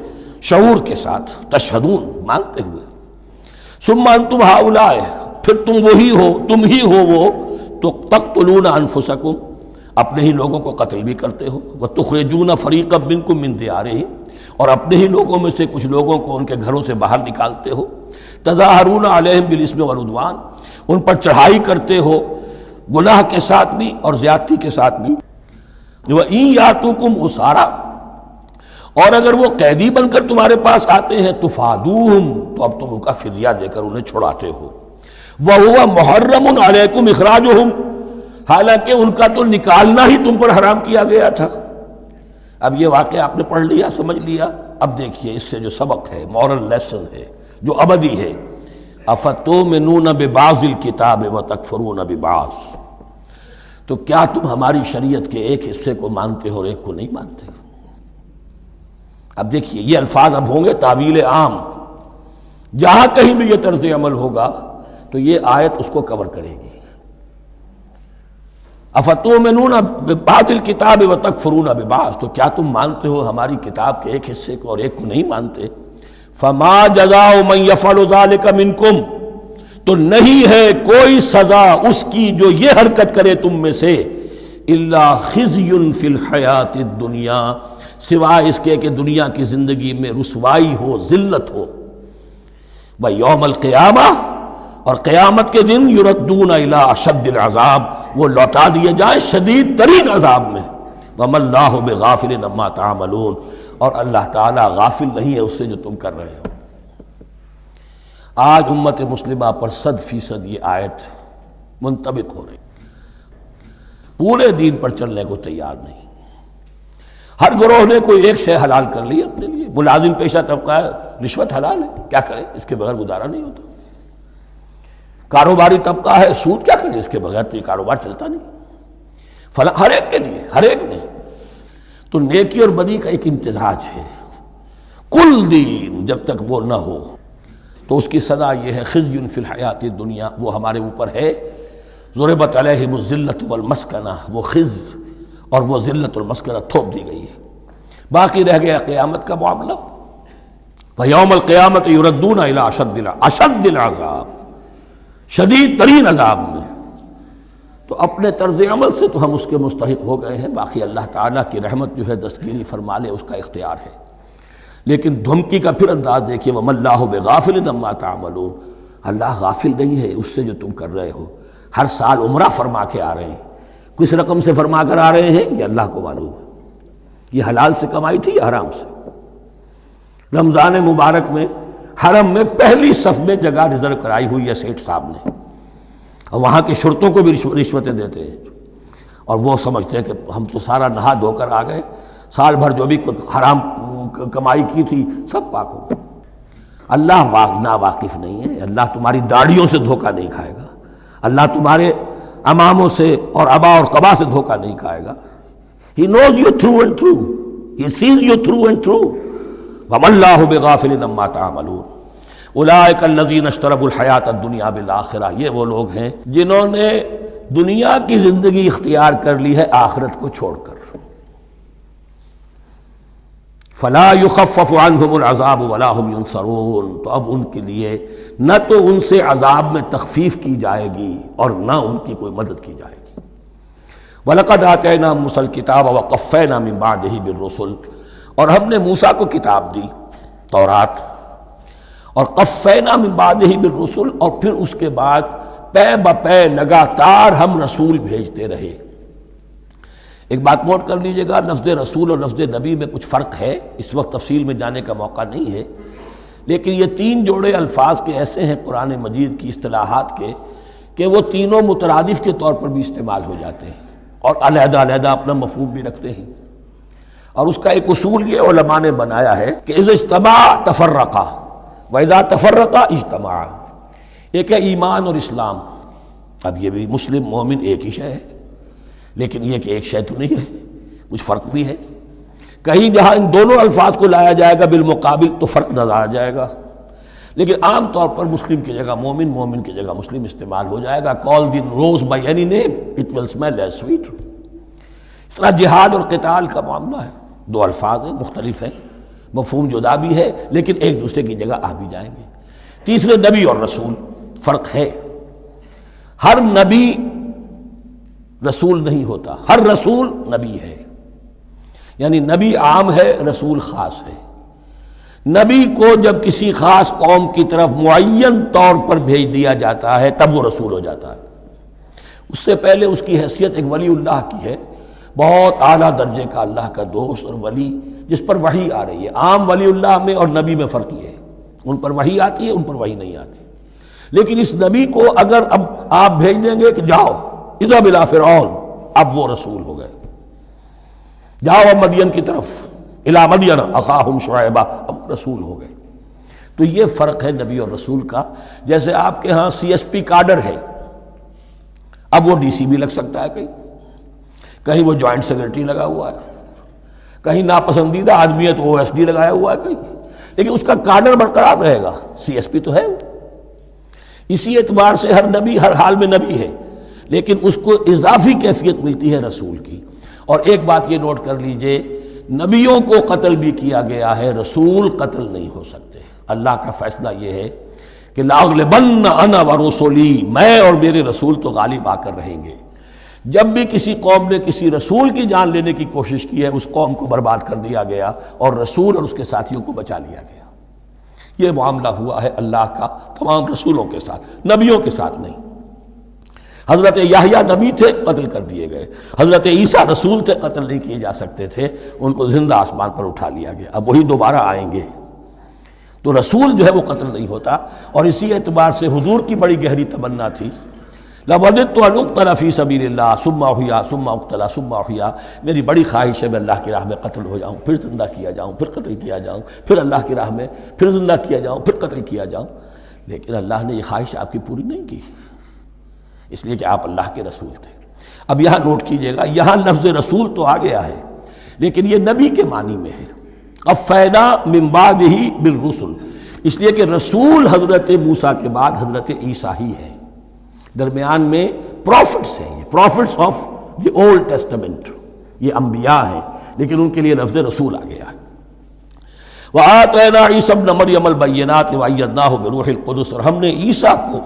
شعور کے ساتھ، تشہدون مانتے ہوئے. ثُمَّ أَنْتُمْ هَؤُلَاءِ، پھر تم وہی ہو، تم ہی ہو وہ تو تقتلون انفسکم، اپنے ہی لوگوں کو قتل بھی کرتے ہو. وتخرجون فریقا منکم من دیارہم، اور اپنے ہی لوگوں میں سے کچھ لوگوں کو ان کے گھروں سے باہر نکالتے ہو. تظاہرون علیہم بالاسم والعدوان، ان پر چڑھائی کرتے ہو گناہ کے ساتھ بھی اور زیادتی کے ساتھ بھی. وَإِن یاتوکم اسارا، اور اگر وہ قیدی بن کر تمہارے پاس آتے ہیں تفادوہم، تو اب تم ان کا فدیہ دے کر انہیں چھڑاتے ہو. وَهُوَ مُحَرَّمٌ عَلَيْكُمْ إِخْرَاجُهُمْ، حالانکہ ان کا تو نکالنا ہی تم پر حرام کیا گیا تھا. اب یہ واقعہ آپ نے پڑھ لیا، سمجھ لیا. اب دیکھیے اس سے جو سبق ہے، مورل لیسن ہے جو ابدی ہے. أَفَتُؤْمِنُونَ بِبَعْضِ الْكِتَابِ وَتَكْفُرُونَ بِبَعْضٍ، تو کیا تم ہماری شریعت کے ایک حصے کو مانتے ہو اور ایک کو نہیں مانتے؟ اب دیکھیے یہ الفاظ اب ہوں گے تعویل عام، جہاں کہیں بھی یہ طرز عمل ہوگا تو یہ آیت اس کو کور کرے گی. افتؤمنون ببعض الکتاب وتکفرون ببعض، تو کیا تم مانتے ہو ہماری کتاب کے ایک حصے کو اور ایک کو نہیں مانتے؟ فما جزاء من یفعل ذلک منکم، تو نہیں ہے کوئی سزا اس کی جو یہ حرکت کرے تم میں سے، الا خزی فی الحیات الدنیا، سوائے اس کے کہ دنیا کی زندگی میں رسوائی ہو، ذلت ہو. ویوم القیامہ، اور قیامت کے دن یردون الی اشد العذاب، وہ لوٹا دیے جائیں شدید ترین عذاب میں. وما اللہ بغافل عما تعملون، اور اللہ تعالیٰ غافل نہیں ہے اس سے جو تم کر رہے ہو. آج امت مسلمہ پر 100% یہ آیت منطبق ہو رہی، پورے دین پر چلنے کو تیار نہیں. ہر گروہ نے کوئی ایک شے حلال کر لی اپنے لیے. ملازم پیشہ طبقہ ہے، رشوت حلال ہے، کیا کرے اس کے بغیر گزارا نہیں ہوتا. کاروباری طبقہ ہے، سود کیا کرے اس کے بغیر تو یہ کاروبار چلتا نہیں. فلاں ہر ایک کے لیے، ہر ایک نے. تو نیکی اور بدی کا ایک امتزاج ہے. کل دین جب تک وہ نہ ہو تو اس کی سزا یہ ہے خزی فی الحیات الدنیا، وہ ہمارے اوپر ہے ضربت علیہم الذلۃ والمسکنہ، وہ خز اور وہ ذلت المسکنہ تھوپ دی گئی ہے۔ باقی رہ گیا قیامت کا معاملہ، فیوم القیامت یردون الی اشد العذاب، شدید ترین عذاب میں۔ تو اپنے طرز عمل سے تو ہم اس کے مستحق ہو گئے ہیں، باقی اللہ تعالیٰ کی رحمت جو ہے دستگیری فرما لے، اس کا اختیار ہے۔ لیکن دھمکی کا پھر انداز دیکھیے، وَمَا اللَّهُ بِغَافِلٍ عَمَّا تَعْمَلُونَ، اللہ غافل نہیں ہے اس سے جو تم کر رہے ہو۔ ہر سال عمرہ فرما کے آ رہے ہیں، کس رقم سے فرما کر آ رہے ہیں یہ اللہ کو معلوم ہے، یہ حلال سے کمائی تھی یا حرام سے۔ رمضان مبارک میں حرم میں پہلی صف میں جگہ ریزرو کرائی ہوئی ہے سیٹھ صاحب نے، اور وہاں کے شرطوں کو بھی رشوتیں دیتے ہیں، اور وہ سمجھتے ہیں کہ ہم تو سارا نہا دھو کر آ گئے، سال بھر جو بھی حرام کمائی کی تھی سب پاک ہو گئی۔ اللہ نا واقف نہیں ہے، اللہ تمہاری داڑھیوں سے دھوکہ نہیں کھائے گا، اللہ تمہارے اماموں سے اور ابا اور قبا سے دھوکہ نہیں کھائے گا۔ He knows you through and through, He sees you through and through۔ وَمَا اللَّهُ بِغَافِلٍ عَمَّا تَعْمَلُونَ أُولَٰئِكَ الَّذِينَ اشْتَرَوُا الْحَيَاةَ الدُّنْيَا بِالْآخِرَةِ، یہ وہ لوگ ہیں جنہوں نے دنیا کی زندگی اختیار کر لی ہے آخرت کو چھوڑ کر۔ فَلَا يُخَفَّفُ عَنْهُمُ الْعَذَابُ وَلَا هُمْ يُنصَرُونَ، تو اب ان کے لیے نہ تو ان سے عذاب میں تخفیف کی جائے گی اور نہ ان کی کوئی مدد کی جائے گی۔ وَلَقَدْ آتَيْنَا مُوسَى الْكِتَابَ وَقَفَّيْنَا مِن بَعْدِهِ بِالرُّسُلِ، اور ہم نے موسیٰ کو کتاب دی تورات، اور قفینا من بعدہ بالرسل، اور پھر اس کے بعد پے بپے لگاتار ہم رسول بھیجتے رہے۔ ایک بات نوٹ کر لیجئے گا، لفظ رسول اور لفظ نبی میں کچھ فرق ہے، اس وقت تفصیل میں جانے کا موقع نہیں ہے، لیکن یہ تین جوڑے الفاظ کے ایسے ہیں قرآن مجید کی اصطلاحات کے کہ وہ تینوں مترادف کے طور پر بھی استعمال ہو جاتے ہیں اور علیحدہ علیحدہ اپنا مفہوم بھی رکھتے ہیں۔ اور اس کا ایک اصول یہ علماء نے بنایا ہے کہ اذا اجتمع تفرقا واذا تفرقا اجتمع۔ ایک ہے ایمان اور اسلام، اب یہ بھی مسلم مومن ایک ہی شے ہے، لیکن یہ کہ ایک شے تو نہیں ہے، کچھ فرق بھی ہے۔ کہیں جہاں ان دونوں الفاظ کو لایا جائے گا بالمقابل تو فرق نظر آ جائے گا، لیکن عام طور پر مسلم کی جگہ مومن، مومن کی جگہ مسلم استعمال ہو جائے گا۔ call the rose by any name it will smell as sweet۔ اس طرح جہاد اور قتال کا معاملہ ہے، دو الفاظ ہیں، مختلف ہیں، مفہوم جدا بھی ہے لیکن ایک دوسرے کی جگہ آ بھی جائیں گے۔ تیسرے نبی اور رسول، فرق ہے، ہر نبی رسول نہیں ہوتا، ہر رسول نبی ہے، یعنی نبی عام ہے، رسول خاص ہے۔ نبی کو جب کسی خاص قوم کی طرف معین طور پر بھیج دیا جاتا ہے تب وہ رسول ہو جاتا ہے، اس سے پہلے اس کی حیثیت ایک ولی اللہ کی ہے، بہت اعلیٰ درجے کا اللہ کا دوست اور ولی جس پر وحی آ رہی ہے۔ عام ولی اللہ میں اور نبی میں فرق یہ ہے، ان پر وحی آتی ہے، ان پر وحی نہیں آتی۔ لیکن اس نبی کو اگر اب آپ بھیج دیں گے کہ جاؤ اذهب الى فرعون، اب وہ رسول ہو گئے، جاؤ اب مدین کی طرف، الى مدین اخاہم شعیبا، اب رسول ہو گئے۔ تو یہ فرق ہے نبی اور رسول کا۔ جیسے آپ کے ہاں سی ایس پی کارڈر ہے، اب وہ ڈی سی بھی لگ سکتا ہے، کہیں وہ جوائنٹ سیکرٹری لگا ہوا ہے، کہیں ناپسندیدہ آدمی ہے تو او ایس ڈی لگایا ہوا ہے کہیں، لیکن اس کا کارڈر برقرار رہے گا، سی ایس پی تو ہے وہ۔ اسی اعتبار سے ہر نبی ہر حال میں نبی ہے، لیکن اس کو اضافی کیفیت ملتی ہے رسول کی۔ اور ایک بات یہ نوٹ کر لیجئے، نبیوں کو قتل بھی کیا گیا ہے، رسول قتل نہیں ہو سکتے۔ اللہ کا فیصلہ یہ ہے کہ لاغلبن انا ورسولی، میں اور میرے رسول تو غالب آ کر رہیں گے۔ جب بھی کسی قوم نے کسی رسول کی جان لینے کی کوشش کی ہے، اس قوم کو برباد کر دیا گیا اور رسول اور اس کے ساتھیوں کو بچا لیا گیا۔ یہ معاملہ ہوا ہے اللہ کا تمام رسولوں کے ساتھ، نبیوں کے ساتھ نہیں۔ حضرت یحییٰ نبی تھے، قتل کر دیے گئے۔ حضرت عیسیٰ رسول تھے، قتل نہیں کیے جا سکتے تھے، ان کو زندہ آسمان پر اٹھا لیا گیا، اب وہی دوبارہ آئیں گے۔ تو رسول جو ہے وہ قتل نہیں ہوتا، اور اسی اعتبار سے حضور کی بڑی گہری تمنا تھی، لَوَدِدتُّ أَنْ أُقْتَلَ فِي سَبِيلِ اللَّهِ ثُمَّ أُحْيَا ثُمَّ أُقْتَلَ ثُمَّ أُحْيَا، میری بڑی خواہش ہے میں اللہ کی راہ میں قتل ہو جاؤں، پھر زندہ کیا جاؤں، پھر قتل کیا جاؤں، پھر اللہ کی راہ میں پھر زندہ کیا جاؤں، پھر قتل کیا جاؤں۔ لیکن اللہ نے یہ خواہش آپ کی پوری نہیں کی، اس لیے کہ آپ اللہ کے رسول تھے۔ اب یہاں نوٹ کیجئے گا، یہاں لفظ رسول تو آ گیا ہے لیکن یہ نبی کے معنی میں ہے۔ قفینا من بعدہ بالرسل، اس لیے کہ رسول حضرت موسیٰ کے بعد حضرت عیسیٰ ہی ہے۔ درمیان میں پروفٹس ہیں، یہ prophets of the Old Testament, یہ انبیاء ہیں، لیکن ان کے لیے لفظ رسول آ گیا ہے۔ وَآتَيْنَا عِيسَى ابْنَ مَرْيَمَ الْبَيِّنَاتِ وَأَيَّدْنَاهُ بِرُوحِ الْقُدُسِ، اور ہم نے عیسیٰ کو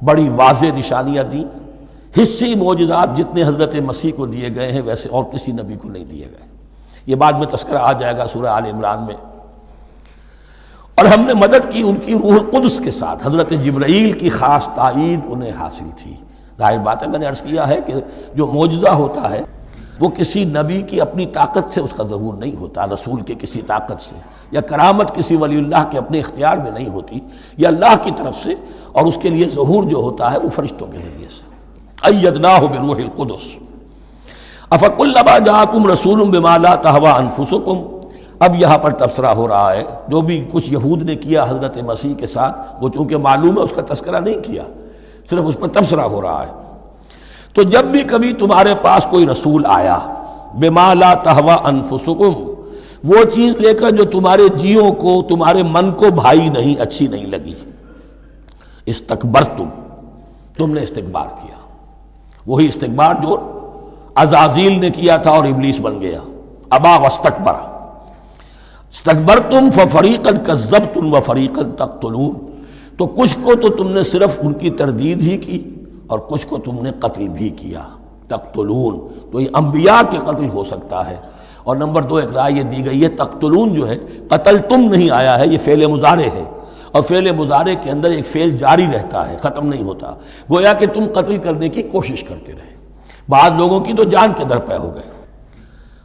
بڑی واضح نشانیاں دیں، حصی معجزات جتنے حضرت مسیح کو دیے گئے ہیں ویسے اور کسی نبی کو نہیں دیے گئے۔ یہ بعد میں تذکرہ آ جائے گا سورہ آل عمران میں۔ اور ہم نے مدد کی ان کی روح القدس کے ساتھ، حضرت جبرائیل کی خاص تائید انہیں حاصل تھی۔ ظاہر بات ہے، میں نے عرض کیا ہے کہ جو معجزہ ہوتا ہے وہ کسی نبی کی اپنی طاقت سے اس کا ظہور نہیں ہوتا، رسول کے کسی طاقت سے، یا کرامت کسی ولی اللہ کے اپنے اختیار میں نہیں ہوتی، یا اللہ کی طرف سے، اور اس کے لیے ظہور جو ہوتا ہے وہ فرشتوں کے ذریعے سے۔ ایدناہ بروح القدس افکلما جاءکم رسول بما لا تہوی انفسکم، اب یہاں پر تبصرہ ہو رہا ہے، جو بھی کچھ یہود نے کیا حضرت مسیح کے ساتھ، وہ چونکہ معلوم ہے اس کا تذکرہ نہیں کیا، صرف اس پر تبصرہ ہو رہا ہے۔ تو جب بھی کبھی تمہارے پاس کوئی رسول آیا، بما لا تہوی انفسکم، وہ چیز لے کر جو تمہارے جیوں کو، تمہارے من کو بھائی نہیں، اچھی نہیں لگی، استکبرتم، تم نے استکبار کیا، وہی استکبار جو عزازیل نے کیا تھا اور ابلیس بن گیا، ابا واستکبر، استکبرتم ففریقا کذبتم وفریقا تقتلون، تو کچھ کو تو تم نے صرف ان کی تردید ہی کی اور کچھ کو تم نے قتل بھی کیا، تقتلون، تو یہ انبیاء کے قتل ہو سکتا ہے۔ اور نمبر دو ایک رائے یہ دی گئی ہے، تقتلون جو ہے قتل تم نہیں آیا ہے، یہ فعل مضارع ہے، اور فعل مضارع کے اندر ایک فعل جاری رہتا ہے، ختم نہیں ہوتا، گویا کہ تم قتل کرنے کی کوشش کرتے رہے۔ بعض لوگوں کی تو جان کے درپے ہو گئے۔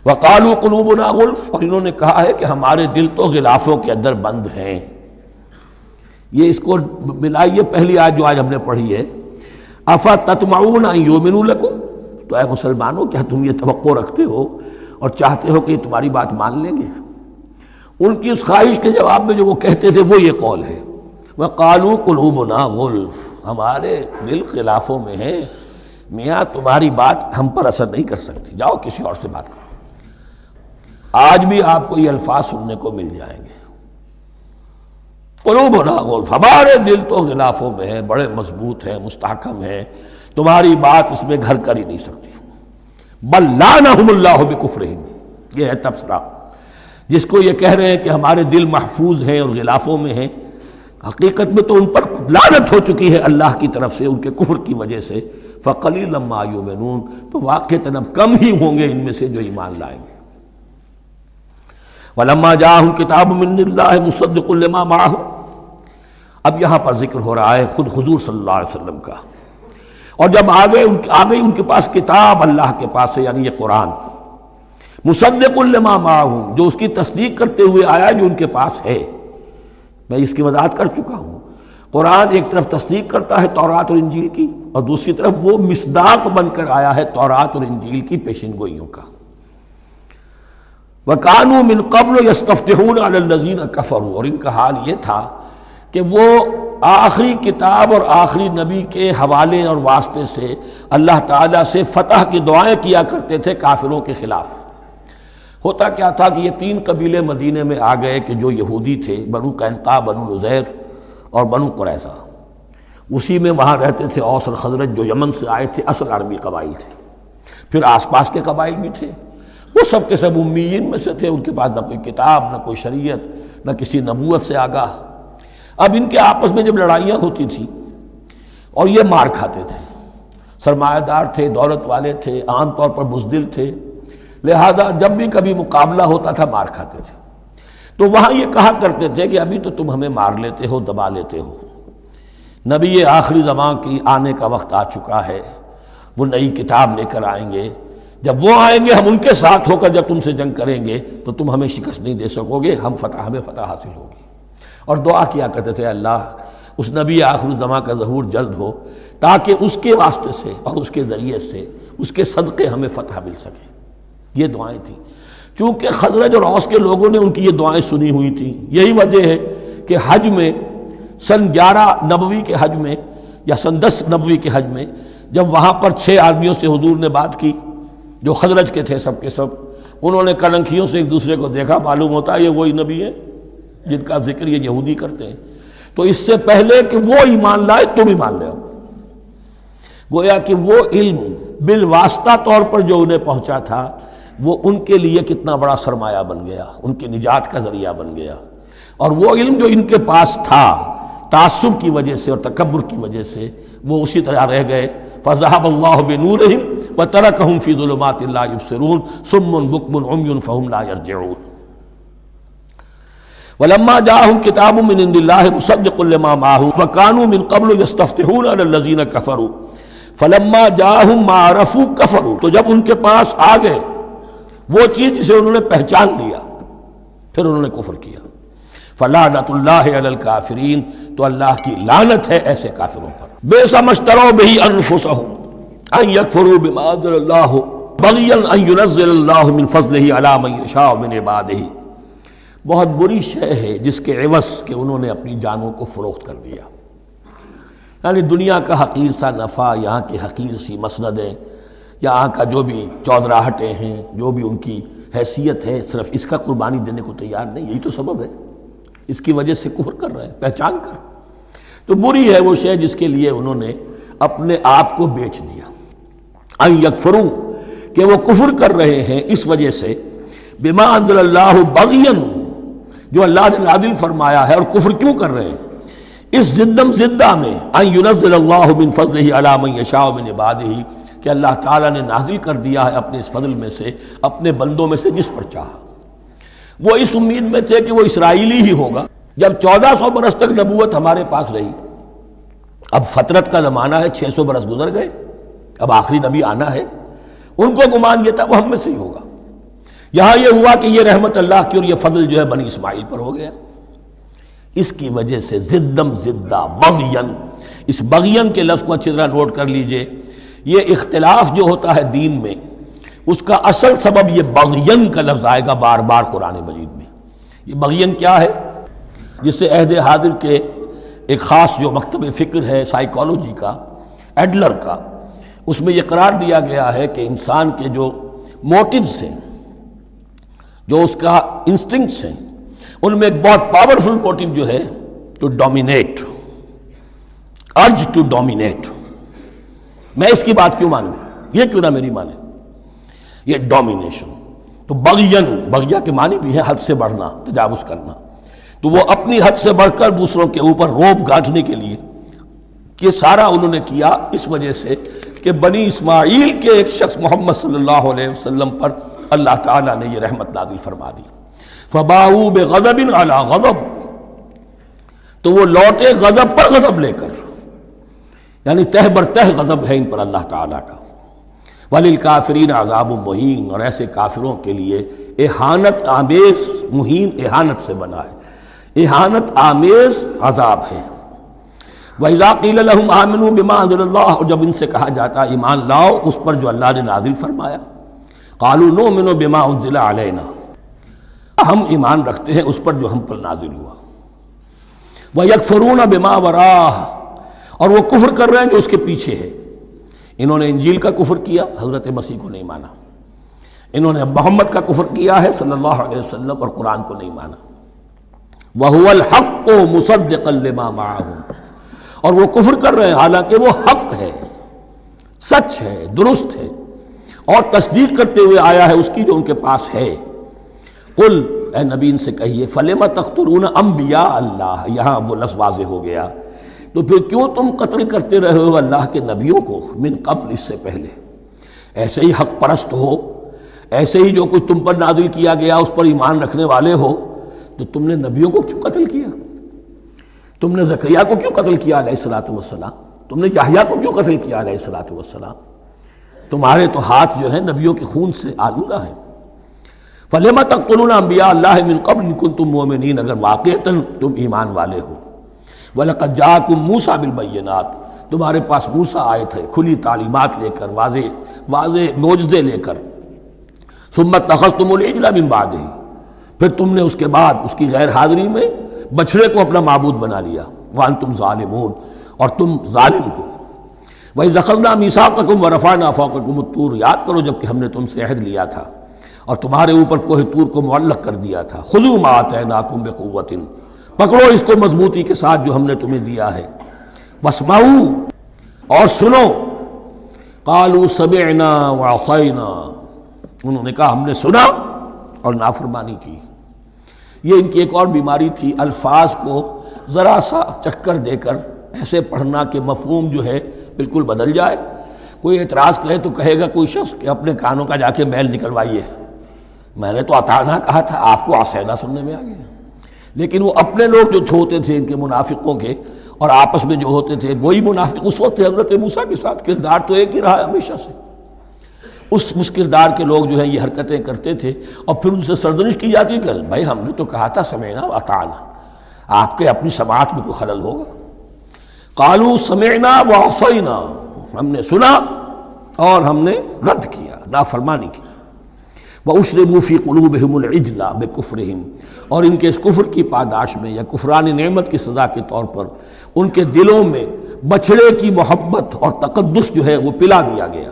وقالوا قلوبنا غلف، اور انہوں نے کہا ہے کہ ہمارے دل تو غلافوں کے اندر بند ہیں۔ یہ اس کو ملائیے پہلی آیت جو آج ہم نے پڑھی ہے، افتطمعون ان یؤمنوا لکم، تو اے مسلمانوں کیا تم یہ توقع رکھتے ہو اور چاہتے ہو کہ یہ تمہاری بات مان لیں گے؟ ان کی اس خواہش کے جواب میں جو وہ کہتے تھے وہ یہ قول ہے، وقالوا قلوبنا غلف، ہمارے دل غلافوں میں ہیں، میاں تمہاری بات ہم پر اثر نہیں کر سکتی، جاؤ کسی اور سے بات کرو۔ آج بھی آپ کو یہ الفاظ سننے کو مل جائیں گے، قلوبنا غلف، ہمارے دل تو غلافوں میں ہیں، بڑے مضبوط ہیں، مستحکم ہیں، تمہاری بات اس میں گھر کر ہی نہیں سکتی۔ بل لعنہم اللہ بکفرہم، یہ ہے تبصرہ، جس کو یہ کہہ رہے ہیں کہ ہمارے دل محفوظ ہیں اور غلافوں میں ہیں، حقیقت میں تو ان پر لعنت ہو چکی ہے اللہ کی طرف سے ان کے کفر کی وجہ سے۔ فقلیلا ما یؤمنون، تو واقعتاً اب کم ہی ہوں گے ان میں سے جو ایمان لائیں گے۔ وَلَمَّا جَاءَهُمْ كِتَابٌ مِّنْ اللَّهِ مُصَدِّقٌ لِّمَا مَعَهُمْ، اب یہاں پر ذکر ہو رہا ہے خود حضور صلی اللہ علیہ وسلم کا، اور جب آ گئی ان کے پاس کتاب اللہ کے پاس سے، یعنی یہ قرآن، مُصَدِّقٌ لِّمَا مَعَهُمْ، جو اس کی تصدیق کرتے ہوئے آیا جو ان کے پاس ہے۔ میں اس کی وضاحت کر چکا ہوں، قرآن ایک طرف تصدیق کرتا ہے تورات اور انجیل کی، اور دوسری طرف وہ مصداق بن کر آیا ہے تورات اور انجیل کی پیشن گوئیوں کا۔ وَكَانُوا مِن قَبْلُ يَسْتَفْتِحُونَ عَلَى الَّذِينَ كَفَرُوا، اور ان کا حال یہ تھا کہ وہ آخری کتاب اور آخری نبی کے حوالے اور واسطے سے اللہ تعالیٰ سے فتح کی دعائیں کیا کرتے تھے کافروں کے خلاف۔ ہوتا کیا تھا کہ یہ تین قبیلے مدینے میں آ گئے کہ جو یہودی تھے، بنو قینقاع، بنو نذیر اور بنو قریظہ، اسی میں وہاں رہتے تھے اوس اور خزرج جو یمن سے آئے تھے، اصل عربی قبائل تھے، پھر آس پاس کے قبائل بھی تھے، وہ سب کے سب امیین میں سے تھے، ان کے پاس نہ کوئی کتاب، نہ کوئی شریعت، نہ کسی نبوت سے آگاہ۔ اب ان کے آپس میں جب لڑائیاں ہوتی تھیں اور یہ مار کھاتے تھے، سرمایہ دار تھے، دولت والے تھے، عام طور پر بزدل تھے، لہذا جب بھی کبھی مقابلہ ہوتا تھا مار کھاتے تھے۔ تو وہاں یہ کہا کرتے تھے کہ ابھی تو تم ہمیں مار لیتے ہو، دبا لیتے ہو، نبی آخری زمان کی آنے کا وقت آ چکا ہے، وہ نئی کتاب لے کر آئیں گے، جب وہ آئیں گے ہم ان کے ساتھ ہو کر جب تم سے جنگ کریں گے تو تم ہمیں شکست نہیں دے سکو گے، ہمیں فتح حاصل ہوگی۔ اور دعا کیا کرتے تھے اللہ اس نبی آخر زمان کا ظہور جلد ہو تاکہ اس کے واسطے سے اور اس کے ذریعے سے اس کے صدقے ہمیں فتح مل سکے۔ یہ دعائیں تھیں، چونکہ خزرج اور اوس کے لوگوں نے ان کی یہ دعائیں سنی ہوئی تھیں۔ یہی وجہ ہے کہ حج میں سن 11 نبوی کے حج میں یا سن 10 نبوی کے حج میں جب وہاں پر 6 آدمیوں سے حضور نے بات کی جو خزرج کے تھے، سب کے سب انہوں نے کلنکھیوں سے ایک دوسرے کو دیکھا، معلوم ہوتا ہے یہ وہی نبی ہے جن کا ذکر یہ یہودی کرتے ہیں، تو اس سے پہلے کہ وہ ایمان لائے تم ایمان لے آؤ۔ گویا کہ وہ علم بالواسطہ طور پر جو انہیں پہنچا تھا وہ ان کے لیے کتنا بڑا سرمایہ بن گیا، ان کی نجات کا ذریعہ بن گیا، اور وہ علم جو ان کے پاس تھا تعصب کی وجہ سے اور تکبر کی وجہ سے وہ اسی طرح رہ گئے۔ فَذَهَبَ اللَّهُ بِنُورِهِمْ وَتَرَكَهُمْ فِي ظُلُمَاتٍ لَا يُبْصِرُونَ صُمٌّ بُكْمٌ عُمْيٌ فَهُمْ لَا يَرْجِعُونَ۔ وَلَمَّا جَاءَهُمْ كِتَابٌ مِّنْ عِندِ اللَّهِ مُصَدِّقٌ لِّمَا مَعَهُمْ وَكَانُوا مِن قَبْلُ يَسْتَفْتِحُونَ عَلَى الَّذِينَ كَفَرُوا فَلَمَّا جَاءَهُم مَّا عَرَفُوا كَفَرُوا، تو جب ان کے پاس آ گئے وہ چیز جسے انہوں نے پہچان لیا پھر انہوں نے کفر کیا۔ فَلَعْنَةُ اللَّهِ عَلَى الْكَافِرِينَ، تو اللہ کی لعنت ہے ایسے کافروں پر۔ بِئْسَ مَا اشْتَرَوْا بِهِ أَنفُسَهُمْ أَن يَكْفُرُوا بِمَا أَنزَلَ اللَّهُ بَغْيًا أَن يُنَزِّلَ اللَّهُ مِن فَضْلِهِ عَلَى مَن يَشَاءُ مِنْ عِبَادِهِ، بہت بری شے ہے جس کے عوض کہ انہوں نے اپنی جانوں کو فروخت کر دیا، یعنی دنیا کا حقیر سا نفع، یہاں کی حقیر سی مسندیں، یہاں کا جو بھی چودراہٹیں ہیں، جو بھی ان کی حیثیت ہے، صرف اس کا قربانی دینے کو تیار نہیں، یہی تو سبب ہے، اس کی وجہ سے کفر کر رہے ہیں پہچان کر۔ تو بری ہے وہ شے جس کے لیے انہوں نے اپنے آپ کو بیچ دیا۔ ان یکفروا، کہ وہ کفر کر رہے ہیں اس وجہ سے، بما انزل اللہ بغیا، جو اللہ نے نازل فرمایا ہے، اور کفر کیوں کر رہے ہیں اس زدم زدہ میں، ان ینزل اللہ من فضلہ علی من یشاء من عبادہ، کہ اللہ تعالیٰ نے نازل کر دیا ہے اپنے اس فضل میں سے اپنے بندوں میں سے جس پر چاہا۔ وہ اس امید میں تھے کہ وہ اسرائیلی ہی ہوگا۔ جب 1400 برس تک نبوت ہمارے پاس رہی، اب فترت کا زمانہ ہے، 600 برس گزر گئے، اب آخری نبی آنا ہے، ان کو گمان یہ تھا وہ ہم میں سے ہی ہوگا۔ یہاں یہ ہوا کہ یہ رحمت اللہ کی اور یہ فضل جو ہے بنی اسماعیل پر ہو گیا۔ اس کی وجہ سے زدم زدہ بغین، اس بغین کے لفظ کو اچھی طرح نوٹ کر لیجئے، یہ اختلاف جو ہوتا ہے دین میں اس کا اصل سبب یہ بغین کا لفظ آئے گا بار بار قرآن مجید میں۔ یہ بغین کیا ہے؟ جس سے عہد حاضر کے ایک خاص جو مکتب فکر ہے سائیکالوجی کا، ایڈلر کا، اس میں یہ قرار دیا گیا ہے کہ انسان کے جو موٹیوز ہیں، جو اس کا انسٹنکٹس ہیں، ان میں ایک بہت پاورفل موٹیو جو ہے to dominate, urge to dominate. میں اس کی بات کیوں مانوں، یہ کیوں نہ میری مانے، یہ ڈومینیشن۔ تو بغین، بغیا کے معنی بھی ہے حد سے بڑھنا، تجاوز کرنا۔ تو وہ اپنی حد سے بڑھ کر دوسروں کے اوپر روب گاٹھنے کے لیے یہ سارا انہوں نے کیا، اس وجہ سے کہ بنی اسماعیل کے ایک شخص محمد صلی اللہ علیہ وسلم پر اللہ تعالیٰ نے یہ رحمت نازل فرما دی۔ فباؤوا بغضب علی غضب، تو وہ لوٹے غضب پر غضب لے کر، یعنی تہ بر تہ غضب ہے ان پر اللہ تعالیٰ کا۔ وَلِلْكَافِرِينَ عَذَابٌ مُّهِينٌ، اور ایسے کافروں کے لیے اہانت آمیز، مہین اہانت سے بنا ہے، اہانت آمیز عذاب ہے۔ وَإِذَا قِيلَ لَهُمْ آمِنُوا بِمَا أَنزَلَ اللَّهُ، اور جب ان سے کہا جاتا ایمان لاؤ اس پر جو اللہ نے نازل فرمایا، قَالُوا نُؤْمِنُ بِمَا أُنزِلَ عَلَيْنَا، ہم ایمان رکھتے ہیں اس پر جو ہم پر نازل ہوا۔ وَيَكْفُرُونَ بِمَا وَرَاءَهُ، اور وہ کفر کر رہے ہیں جو اس کے پیچھے ہے۔ انہوں نے انجیل کا کفر کیا، حضرت مسیح کو نہیں مانا، انہوں نے محمد کا کفر کیا ہے صلی اللہ علیہ وسلم، اور قرآن کو نہیں مانا۔ وَهُوَ الْحَقُّ مُصَدِّقًا لِمَا مَعَهُمْ، اور وہ کفر کر رہے ہیں حالانکہ وہ حق ہے، سچ ہے، درست ہے، اور تصدیق کرتے ہوئے آیا ہے اس کی جو ان کے پاس ہے۔ قل، اے نبی ان سے کہیے، فَلِمَ تَقْتُلُونَ أَنبِيَاءَ اللَّهِ، یہاں وہ لفظ واضح ہو گیا، تو پھر کیوں تم قتل کرتے رہے ہو اللہ کے نبیوں کو، من قبل، اس سے پہلے۔ ایسے ہی حق پرست ہو، ایسے ہی جو کچھ تم پر نازل کیا گیا اس پر ایمان رکھنے والے ہو، تو تم نے نبیوں کو کیوں قتل کیا؟ تم نے زکریا کو کیوں قتل کیا علیہ الصلوۃ والسلام؟ تم نے یحییٰ کو کیوں قتل کیا علیہ الصلوۃ والسلام؟ تمہارے تو ہاتھ جو ہے نبیوں کے خون سے آلودہ ہیں۔ فَلِمَ تَقْتُلُونَ أَنبِيَاءَ اللَّهِ مِن قَبْلِ إِن كُنتُم مُّؤْمِنِينَ، اگر واقعتاً تم ایمان والے ہو۔ وَلَقَدْ جَاءَكُم مُوسَىٰ بِالْبَيِّنَاتِ، تمہارے پاس موسیٰ آئے تھے کھلی تعلیمات لے کر، واضح معجزے لے کر۔ ثُمَّ اتَّخَذْتُمُ الْعِجْلَ مِن بَعْدِهِ، پھر تم نے اس کے بعد اس کی غیر حاضری میں بچھڑے کو اپنا معبود بنا لیا۔ وَأَنْتُمْ ظَالِمُونَ، اور تم ظالم ہو۔ وَإِذْ أَخَذْنَا مِيثَاقَكُمْ وَرَفَعْنَا فَوْقَكُمُ الطُّورَ، یاد کرو جب کہ ہم نے تم سے عہد لیا تھا اور تمہارے اوپر کوہ طور کو معلق کر دیا تھا۔ خُذُوا مَا آتَيْنَاكُمْ بِقُوَّةٍ، پکڑو اس کو مضبوطی کے ساتھ جو ہم نے تمہیں دیا ہے۔ وَاسْمَعُوا، اور سنو، قالوا سمعنا وعصینا، انہوں نے کہا ہم نے سنا اور نافرمانی کی۔ یہ ان کی ایک اور بیماری تھی، الفاظ کو ذرا سا چکر دے کر ایسے پڑھنا کہ مفہوم جو ہے بالکل بدل جائے۔ کوئی اعتراض کرے تو کہے گا کوئی شخص کہ اپنے کانوں کا جا کے میل نکلوائیے، میں نے تو اطعنا کہا تھا، آپ کو عصینا سننے میں آ گیا۔ لیکن وہ اپنے لوگ جو ہوتے تھے ان کے منافقوں کے، اور آپس میں جو ہوتے تھے وہی منافق اس وقت حضرت موسیٰ کے ساتھ، کردار تو ایک ہی رہا ہے ہمیشہ سے۔ اس کردار کے لوگ جو ہیں یہ حرکتیں کرتے تھے، اور پھر ان سے سرزنش کی جاتی کہ بھائی ہم نے تو کہا تھا سمعنا واطعنا، آپ کے اپنی سماعت میں کوئی خلل ہوگا۔ قالوا سمعنا وعصینا، ہم نے سنا اور ہم نے رد کیا، نافرمانی کی۔ وَأُشْرِبُوا فِي قُلُوبِهِمُ الْعِجْلَ بِكُفْرِهِمْ، اور ان کے اس کفر کی پاداش میں یا کفران نعمت کی سزا کے طور پر ان کے دلوں میں بچھڑے کی محبت اور تقدس جو ہے وہ پلا دیا گیا۔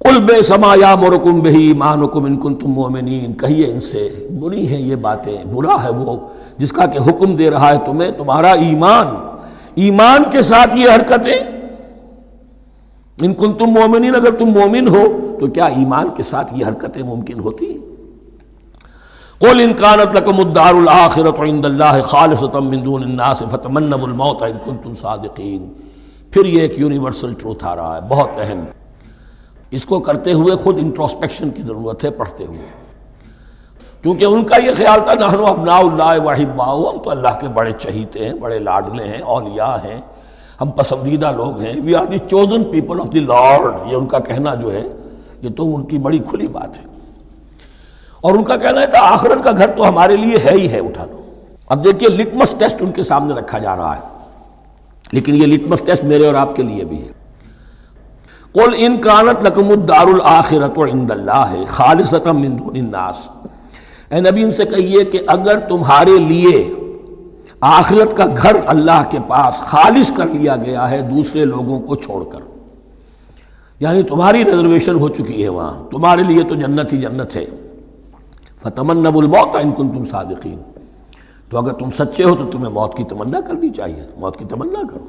قُلْ بِئْسَ مَا يَأْمُرُكُمْ بِهِ إِيمَانُكُمْ إِن كُنتُم مُّؤْمِنِينَ، کہیے ان سے بری ہیں یہ باتیں، برا ہے وہ جس کا کہ حکم دے رہا ہے تمہیں تمہارا ایمان کے ساتھ یہ حرکتیں۔ ان کنتم مومنین، اگر تم مومن ہو تو کیا ایمان کے ساتھ یہ حرکتیں ممکن ہوتی ہیں؟ قل ان كانت لكم الدار الآخرة عند الله خالصة من دون الناس فتمنوا الموت ان كنتم صادقین۔ پھر یہ ایک یونیورسل ٹروتھ آ رہا ہے، بہت اہم، اس کو کرتے ہوئے خود انٹروسپیکشن کی ضرورت ہے، پڑھتے ہوئے، کیونکہ ان کا یہ خیال تھا نحن ابناء اللہ واحباؤہ، ہم تو اللہ کے بڑے چہیتے ہیں، بڑے لاڈلے ہیں، اولیاء ہیں، ہم پسندیدہ لوگ ہیں، we are the chosen people of the Lord, یہ ان کا کہنا جو ہے یہ تو ان کی بڑی کھلی بات ہے۔ اور ان کا کہنا ہے کہ آخرت کا گھر تو ہمارے لیے ہے ہی ہے، اٹھا لو۔ اب دیکھیے لٹمس ٹیسٹ ان کے سامنے رکھا جا رہا ہے، لیکن یہ لٹمس ٹیسٹ میرے اور آپ کے لیے بھی ہے۔ قل ان كانت لكم الدار الآخرة عند الله خالصة من دون الناس، اے نبی ان سے کہیے کہ اگر تمہارے لیے آخرت کا گھر اللہ کے پاس خالص کر لیا گیا ہے دوسرے لوگوں کو چھوڑ کر، یعنی تمہاری ریزرویشن ہو چکی ہے وہاں، تمہارے لیے تو جنت ہی جنت ہے، فتمنوا الموت ان کنتم صادقین، تو اگر تم سچے ہو تو تمہیں موت کی تمنا کرنی چاہیے، موت کی تمنا کرو۔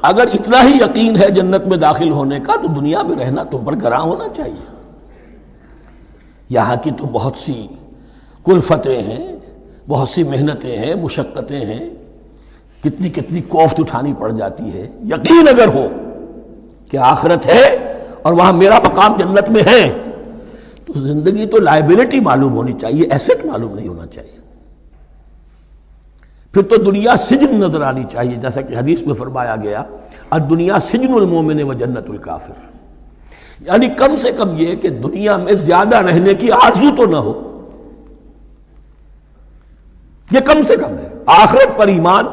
اگر اتنا ہی یقین ہے جنت میں داخل ہونے کا تو دنیا میں رہنا تم پر گراں ہونا چاہیے۔ یہاں کی تو بہت سی کلفتیں ہیں، بہت سی محنتیں ہیں، مشقتیں ہیں، کتنی کوفت اٹھانی پڑ جاتی ہے۔ یقین اگر ہو کہ آخرت ہے اور وہاں میرا مقام جنت میں ہے تو زندگی تو لائبلٹی معلوم ہونی چاہیے، ایسٹ معلوم نہیں ہونا چاہیے۔ پھر تو دنیا سجن نظر آنی چاہیے، جیسا کہ حدیث میں فرمایا گیا الدنیا سجن المومن و جنت الکافر، یعنی کم سے کم یہ کہ دنیا میں زیادہ رہنے کی آرزو تو نہ ہو، یہ کم سے کم ہے۔ آخرت پر ایمان،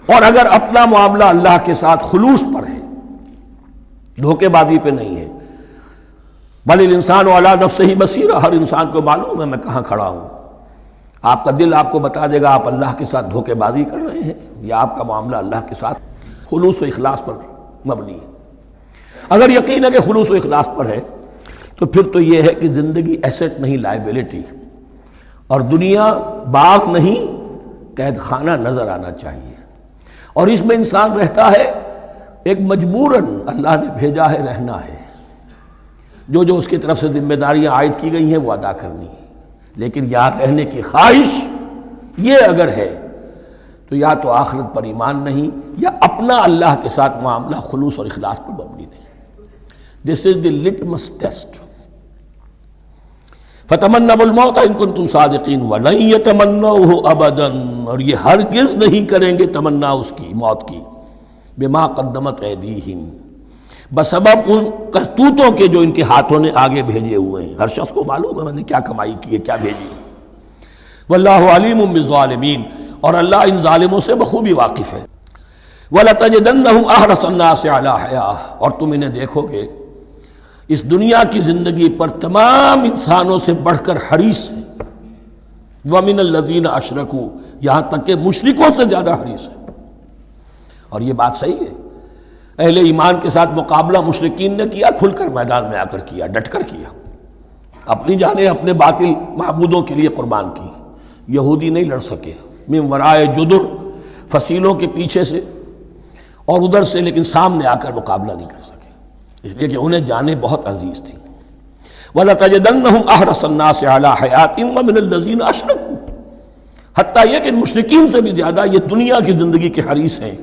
اور اگر اپنا معاملہ اللہ کے ساتھ خلوص پر ہے، دھوکے بازی پہ نہیں ہے، بل الانسان علی نفسہ بصیرہ، ہر انسان کو معلوم ہے میں کہاں کھڑا ہوں۔ آپ کا دل آپ کو بتا دے گا آپ اللہ کے ساتھ دھوکے بازی کر رہے ہیں یا آپ کا معاملہ اللہ کے ساتھ خلوص و اخلاص پر مبنی ہے۔ اگر یقین ہے کہ خلوص و اخلاص پر ہے تو پھر تو یہ ہے کہ زندگی ایسٹ نہیں لائبلٹی، اور دنیا باغ نہیں قید خانہ نظر آنا چاہیے، اور اس میں انسان رہتا ہے ایک مجبوراً، اللہ نے بھیجا ہے رہنا ہے، جو اس کی طرف سے ذمہ داریاں عائد کی گئی ہیں وہ ادا کرنی ہے، لیکن یہاں رہنے کی خواہش یہ اگر ہے تو یا تو آخرت پر ایمان نہیں یا اپنا اللہ کے ساتھ معاملہ خلوص اور اخلاص پر مبنی نہیں۔ دس از دی لٹمس ٹیسٹ۔ فتمنوا الموت ان کنتم صادقین ولن یتمنوہ ابدا، اور یہ ہرگز نہیں کریں گے تمنا اس کی، موت کی، بما قدمت ایدیہم، بسبب ان کرتوتوں کے جو ان کے ہاتھوں نے آگے بھیجے ہوئے ہیں۔ ہر شخص کو معلوم ہے میں نے کیا کمائی کی ہے، کیا بھیجی ہے۔ واللہ علیم بالظالمین، اور اللہ ان ظالموں سے بخوبی واقف ہے۔ وَلَتَجِدَنَّهُمْ أَحْرَصَ النَّاسِ عَلَىٰ حَيَاةٍ، اور تم انہیں دیکھو گے اس دنیا کی زندگی پر تمام انسانوں سے بڑھ کر حریص ہیں۔ وَمِنَ الَّذِينَ أَشْرَكُوا، یہاں تک کہ مشرکوں سے زیادہ حریص ہیں۔ اور یہ بات صحیح ہے، اہل ایمان کے ساتھ مقابلہ مشرکین نے کیا، کھل کر میدان میں آ کر کیا، ڈٹ کر کیا، اپنی جانیں اپنے باطل معبودوں کے لیے قربان کی۔ یہودی نہیں لڑ سکے، من ورائے جدر، فصیلوں کے پیچھے سے، اور ادھر سے لیکن سامنے آ کر مقابلہ نہیں کر سکے، اس لیے کہ انہیں جانیں بہت عزیز تھیں۔ وَلَتَجِدَنَّهُمْ أَحْرَصَ النَّاسِ عَلَىٰ حَيَاةٍ وَمِنَ الَّذِينَ أَشْرَكُوا، حتیٰ یہ کہ مشرکین سے بھی زیادہ یہ دنیا کی زندگی کے حریص ہیں۔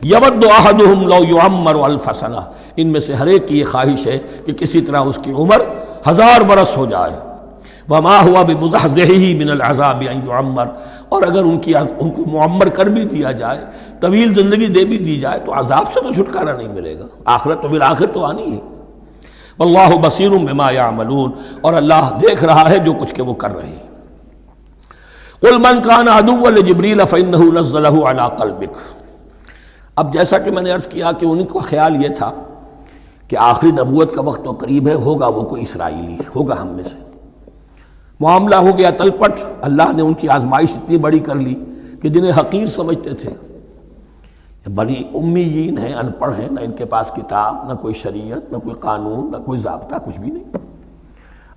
یود احدہم لو یعمر الف سنہ، ان میں سے ہر ایک کی یہ خواہش ہے کہ کسی طرح اس کی عمر 1000 برس ہو جائے۔ وما ہوا بمزحزحہ من العذاب ان یعمر، اور اگر ان کو معمر کر بھی دیا جائے، طویل زندگی دے بھی دی جائے، تو عذاب سے تو چھٹکارا نہیں ملے گا، آخرت تو بالآخر تو آنی ہے۔ واللہ بصیر بما یعملون، اور اللہ دیکھ رہا ہے جو کچھ کہ وہ کر رہے ہیں۔ قل من کان عدوا لجبریل فانہ نزلہ علی قلبک، اب جیسا کہ میں نے عرض کیا کہ ان کا خیال یہ تھا کہ آخری نبوت کا وقت تو قریب ہے، ہوگا وہ کوئی اسرائیلی، ہوگا ہم میں سے۔ معاملہ ہو گیا تلپٹ، اللہ نے ان کی آزمائش اتنی بڑی کر لی کہ جنہیں حقیر سمجھتے تھے، بڑی امیین ہیں، ان پڑھ ہیں، نہ ان کے پاس کتاب، نہ کوئی شریعت، نہ کوئی قانون، نہ کوئی ضابطہ، کچھ بھی نہیں۔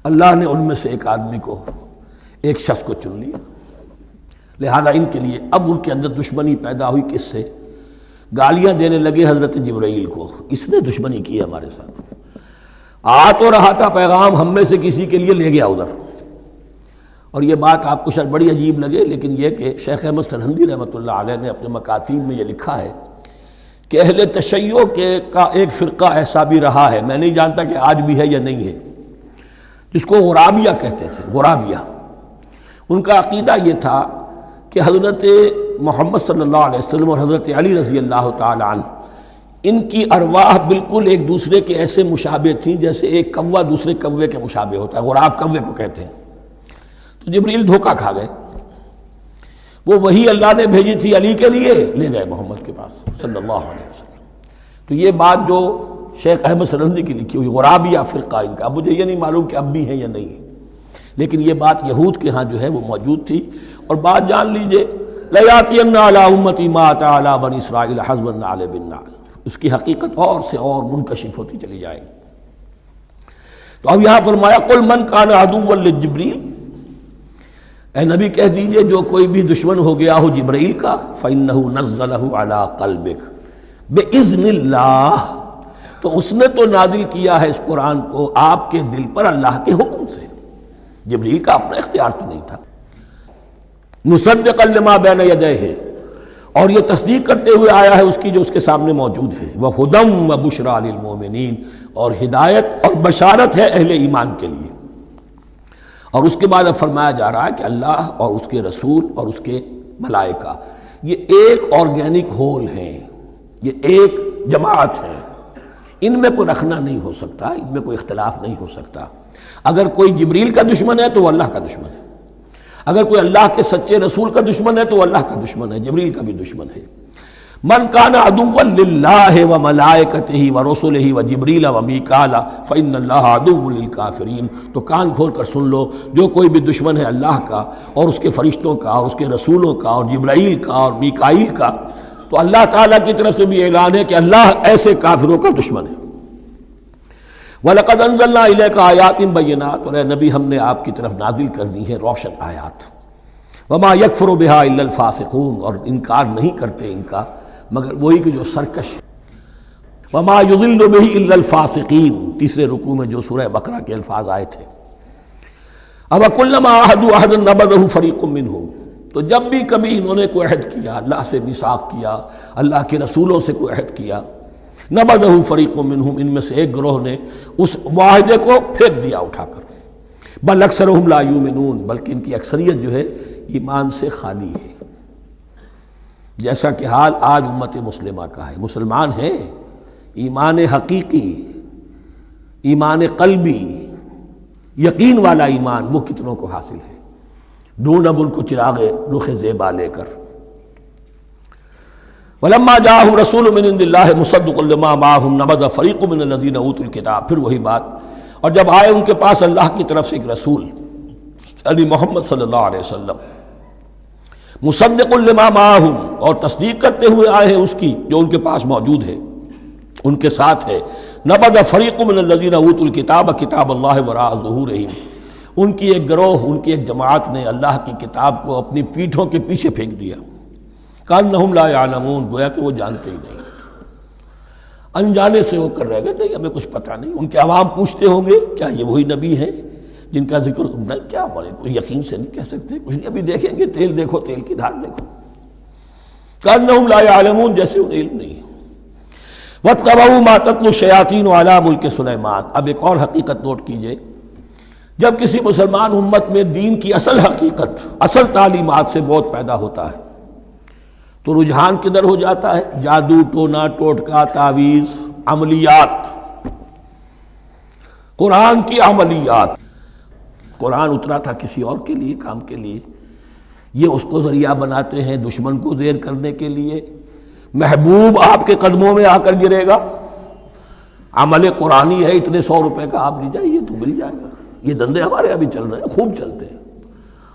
اللہ نے ان میں سے ایک آدمی کو، ایک شخص کو چن لیا، لہذا ان کے لیے اب ان کے اندر دشمنی پیدا ہوئی۔ کس سے؟ گالیاں دینے لگے حضرت جبرائیل کو، اس نے دشمنی کی ہمارے ساتھ، آ تو رہا تھا پیغام ہم میں سے کسی کے لیے، لے گیا ادھر۔ اور یہ بات آپ کو شاید بڑی عجیب لگے، لیکن یہ کہ شیخ احمد سرہندی رحمۃ اللہ علیہ نے اپنے مکاتیب میں یہ لکھا ہے کہ اہل تشیع کا ایک فرقہ ایسا بھی رہا ہے، میں نہیں جانتا کہ آج بھی ہے یا نہیں ہے، جس کو غرابیہ کہتے تھے۔ غرابیہ، ان کا عقیدہ یہ تھا کہ حضرت محمد صلی اللہ علیہ وسلم اور حضرت علی رضی اللہ تعالی عنہ، ان کی ارواح بالکل ایک دوسرے کے ایسے مشابہ تھیں جیسے ایک کوا دوسرے کوے کے مشابہ ہوتا ہے، غراب کوے کو کہتے ہیں۔ تو جبریل دھوکہ کھا گئے، وہ وہی اللہ نے بھیجی تھی علی کے لیے، لے گئے محمد کے پاس صلی اللہ علیہ وسلم۔ تو یہ بات جو شیخ احمد سرہندی کی لکھی ہوئی غرابیہ فرقہ ان کا، مجھے یہ نہیں معلوم کہ اب بھی ہیں یا نہیں ہے، لیکن یہ بات یہود کے ہاں جو ہے وہ موجود تھی۔ اور بات جان لیجئے، لَيَأْتِيَنَّ عَلَىٰ أُمَّتِي مَا أَتَىٰ عَلَىٰ بَنِي إِسْرَائِيلَ حَسْبَ النَّعْلِ بِالنَّعْلِ، اس کی حقیقت اور سے اور منکشف ہوتی چلی جائے گی۔ تو اب یہاں فرمایا قُلْ مَنْ كَانَ عَدُوًّا لِجِبْرِيلَ، اے نبی کہہ دیجئے جو کوئی بھی دشمن ہو گیا ہو جبرائیل کا، فَإِنَّهُ نَزَّلَهُ عَلَىٰ قَلْبِكَ بِإِذْنِ اللَّهِ، تو اس نے تو نازل کیا ہے اس قرآن کو آپ کے دل پر اللہ کے حکم سے، جبرائیل کا اپنا اختیار تو نہیں تھا۔ مُصَدِّقًا لِمَا بَيْنَ يَدَيْهِ، اور یہ تصدیق کرتے ہوئے آیا ہے اس کی جو اس کے سامنے موجود ہے، وَهُدًى وَبُشْرَىٰ لِلْمُؤْمِنِينَ، اور ہدایت اور بشارت ہے اہل ایمان کے لیے۔ اور اس کے بعد اب فرمایا جا رہا ہے کہ اللہ اور اس کے رسول اور اس کے ملائکہ یہ ایک آرگینک ہول ہیں، یہ ایک جماعت ہے، ان میں کوئی رکھنا نہیں ہو سکتا، ان میں کوئی اختلاف نہیں ہو سکتا۔ اگر کوئی جبریل کا دشمن ہے تو وہ اللہ کا دشمن ہے، اگر کوئی اللہ کے سچے رسول کا دشمن ہے تو وہ اللہ کا دشمن ہے، جبریل کا بھی دشمن ہے۔ من کان عدوا للہ وملائکتہ ورسلہ وجبریل ومیکال فإن اللہ عدو للکافرین، تو کان کھول کر سن لو، جو کوئی بھی دشمن ہے اللہ کا اور اس کے فرشتوں کا اور اس کے رسولوں کا اور جبرائیل کا اور میکائیل کا، تو اللہ تعالیٰ کی طرف سے بھی اعلان ہے کہ اللہ ایسے کافروں کا دشمن ہے۔ وَلَقَدْ أَنزَلْنَا إِلَيْكَ آيَاتٍ بَيِّنَاتٍ، اور اے نبی ہم نے آپ کی طرف نازل کر دی ہیں روشن آیات۔ وَمَا يَكْفُرُ بِهَا إِلَّا الْفَاسِقُونَ، اور انکار نہیں کرتے ان کا مگر وہی کہ جو سرکش۔ وَمَا يُضِلُّ بِهِ إِلَّا الْفَاسِقِينَ، تیسرے رکوع میں جو سورہ بقرہ کے الفاظ آئے تھے۔ أَوَكُلَّمَا عَاهَدُوا عَهْدًا نَبَذَهُ فَرِيقٌ مِّنْهُمْ، تو جب بھی کبھی انہوں نے کوئی عہد کیا، اللہ سے میثاق کیا، اللہ کے رسولوں سے کوئی عہد کیا، نَبَذَهُ فَرِيقٌ مِّنْهُمْ، ان میں سے ایک گروہ نے اس معاہدے کو پھینک دیا اٹھا کر۔ بل اکثرهم لا یؤمنون، بلکہ ان کی اکثریت جو ہے ایمان سے خالی ہے، جیسا کہ حال آج امت مسلمہ کا ہے۔ مسلمان ہیں، ایمان حقیقی، ایمان قلبی، یقین والا ایمان وہ کتنوں کو حاصل ہے؟ ڈھونڈ اب ان کو چراغ رخ زیبا لے کر۔ وَلَمَّا جَاءَهُمْ رَسُولٌ مِّنْ عِندِ اللَّهِ مُصَدِّقٌ لِّمَا مَعَهُمْ نَبَذَ فَرِيقٌ مِّنَ الَّذِينَ أُوتُوا الْكِتَابَ، پھر وہی بات، اور جب آئے ان کے پاس اللہ کی طرف سے ایک رسول یعنی محمد صلی اللہ علیہ وسلم، مصدق لما معہم، اور تصدیق کرتے ہوئے آئے ہیں اس کی جو ان کے پاس موجود ہے، ان کے ساتھ ہے، نبذ فریق من الذین اوتوا الکتاب کتاب اللہ وراء ظہورہم، ان کی ایک گروہ، ان کی ایک جماعت نے اللہ کی کتاب کو اپنی پیٹھوں کے پیچھے پھینک دیا، کانہم لا یعلمون، گویا کہ وہ جانتے ہی نہیں۔ انجانے سے ہو کر رہ گئے، نہیں ہمیں کچھ پتہ نہیں۔ ان کے عوام پوچھتے ہوں گے کیا یہ وہی نبی ہیں جن کا ذکر نہیں، کیا بولے، کوئی یقین سے نہیں کہہ سکتے، کچھ نہیں، ابھی دیکھیں گے، تیل دیکھو، تیل کی دھار دیکھو، کأنہم لا یعلمون، جیسے انہیں علم نہیں ہے۔ واتبعوا ما تتلو الشیاطین علی ملک سلیمان۔ اب ایک اور حقیقت نوٹ کیجئے، جب کسی مسلمان امت میں دین کی اصل حقیقت، اصل تعلیمات سے بہت پیدا ہوتا ہے تو رجحان کدھر ہو جاتا ہے؟ جادو، ٹونا، ٹوٹکا، تعویذ، عملیات، قرآن کی عملیات۔ قرآن اترا تھا کسی اور کے لیے، کام کے لیے، یہ اس کو ذریعہ بناتے ہیں دشمن کو زیر کرنے کے لیے۔ محبوب آپ کے قدموں میں آ کر گرے گا، عمل قرآنی ہے، اتنے 100 روپے کا آپ لے جائیے تو مل جائے گا۔ یہ دندے ہمارے ابھی چل رہے ہیں، خوب چلتے ہیں،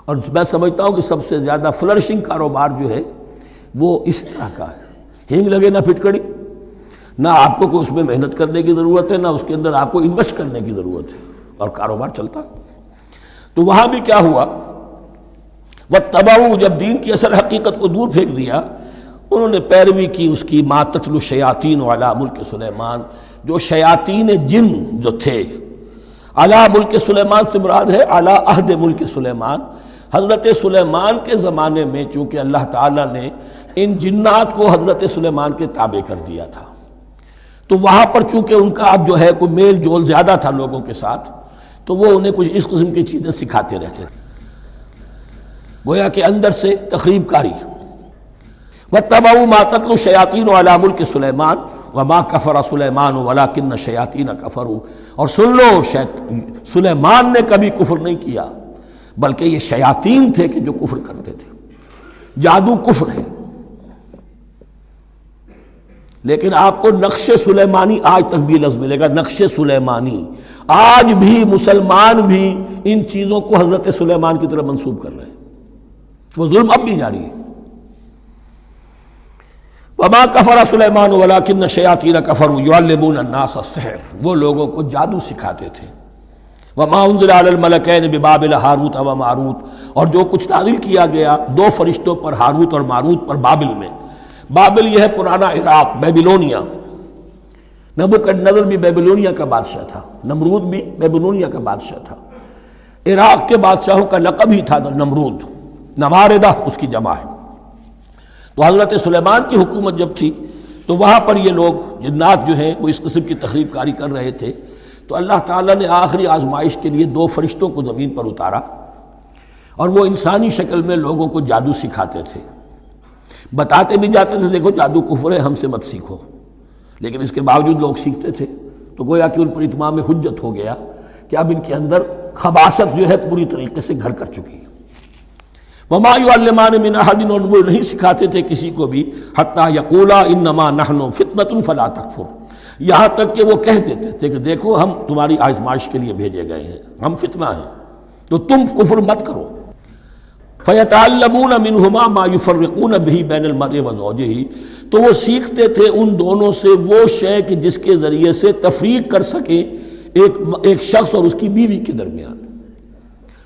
اور میں سمجھتا ہوں کہ سب سے زیادہ فلرشنگ کاروبار جو ہے وہ اس طرح کا ہے۔ ہینگ لگے نہ پھٹکڑی، نہ آپ کو کوئی اس میں محنت کرنے کی ضرورت ہے، نہ اس کے اندر آپ کو انویسٹ کرنے کی ضرورت ہے، اور کاروبار چلتا۔ تو وہاں بھی کیا ہوا، واتبعوا، جب دین کی اصل حقیقت کو دور پھینک دیا، انہوں نے پیروی کی اس کی ما تتلو الشیاطین علی ملک سلیمان، جو شیاطین جن جو تھے، علی ملک سلیمان سے مراد ہے علی عہد ملک سلیمان، حضرت سلیمان کے زمانے میں، چونکہ اللہ تعالیٰ نے ان جنات کو حضرت سلیمان کے تابع کر دیا تھا، تو وہاں پر چونکہ ان کا اب جو ہے کوئی میل جول زیادہ تھا لوگوں کے ساتھ، تو وہ انہیں کچھ اس قسم کی چیزیں سکھاتے رہتے تھے، گویا کہ اندر سے تخریب کاری۔ واتبعوا ما تتلو الشیاطین علی ملک سلیمان وما کفر سلیمان ولکن الشیاطین کفروا۔ اور سن لو، سلیمان نے کبھی کفر نہیں کیا، بلکہ یہ شیاطین تھے کہ جو کفر کرتے تھے۔ جادو کفر ہے، لیکن آپ کو نقش سلیمانی آج تک بھی لفظ ملے گا، نقش سلیمانی۔ آج بھی مسلمان بھی ان چیزوں کو حضرت سلیمان کی طرف منسوب کر رہے ہیں، وہ ظلم اب بھی جاری ہے۔ وما کفر سلیمان ولکن الشیاطین کفروا یعلمون الناس السحر، وہ لوگوں کو جادو سکھاتے تھے۔ وما انزل علی الملکین ببابل ہاروت و ماروت، اور جو کچھ نازل کیا گیا 2 فرشتوں پر، ہاروت اور ماروت پر، بابل میں۔ بابل یہ ہے پرانا عراق، بیبلونیا۔ نبوکدنضر بھی بیبلونیا کا بادشاہ تھا، نمرود بھی بیبلونیا کا بادشاہ تھا۔ عراق کے بادشاہوں کا لقب ہی تھا نمرود، نماردہ اس کی جمع ہے۔ تو حضرت سلیمان کی حکومت جب تھی تو وہاں پر یہ لوگ جنات جو ہیں وہ اس قسم کی تخریب کاری کر رہے تھے، تو اللہ تعالیٰ نے آخری آزمائش کے لیے 2 فرشتوں کو زمین پر اتارا، اور وہ انسانی شکل میں لوگوں کو جادو سکھاتے تھے، بتاتے بھی جاتے تھے دیکھو جادو کفر ہے، ہم سے مت سیکھو، لیکن اس کے باوجود لوگ سیکھتے تھے۔ تو گویا کہ ان پر اتمام حجت ہو گیا کہ اب ان کے اندر خباثت جو ہے پوری طریقے سے گھر کر چکی ہے۔ وما یعلمان من احد، اور وہ نہیں سکھاتے تھے کسی کو بھی، حتی یقولا انما نحن فتنۃ فلا تکفر، یہاں تک کہ وہ کہہ دیتے تھے کہ دیکھو ہم تمہاری آزمائش کے لیے بھیجے گئے ہیں، ہم فتنہ ہیں، تو تم کفر مت کرو۔ فیتعلمون منہما ما یفرقون بہ بین المرء وزوجہ، تو وہ سیکھتے تھے ان دونوں سے وہ شے کہ جس کے ذریعے سے تفریق کر سکیں ایک شخص اور اس کی بیوی کے درمیان،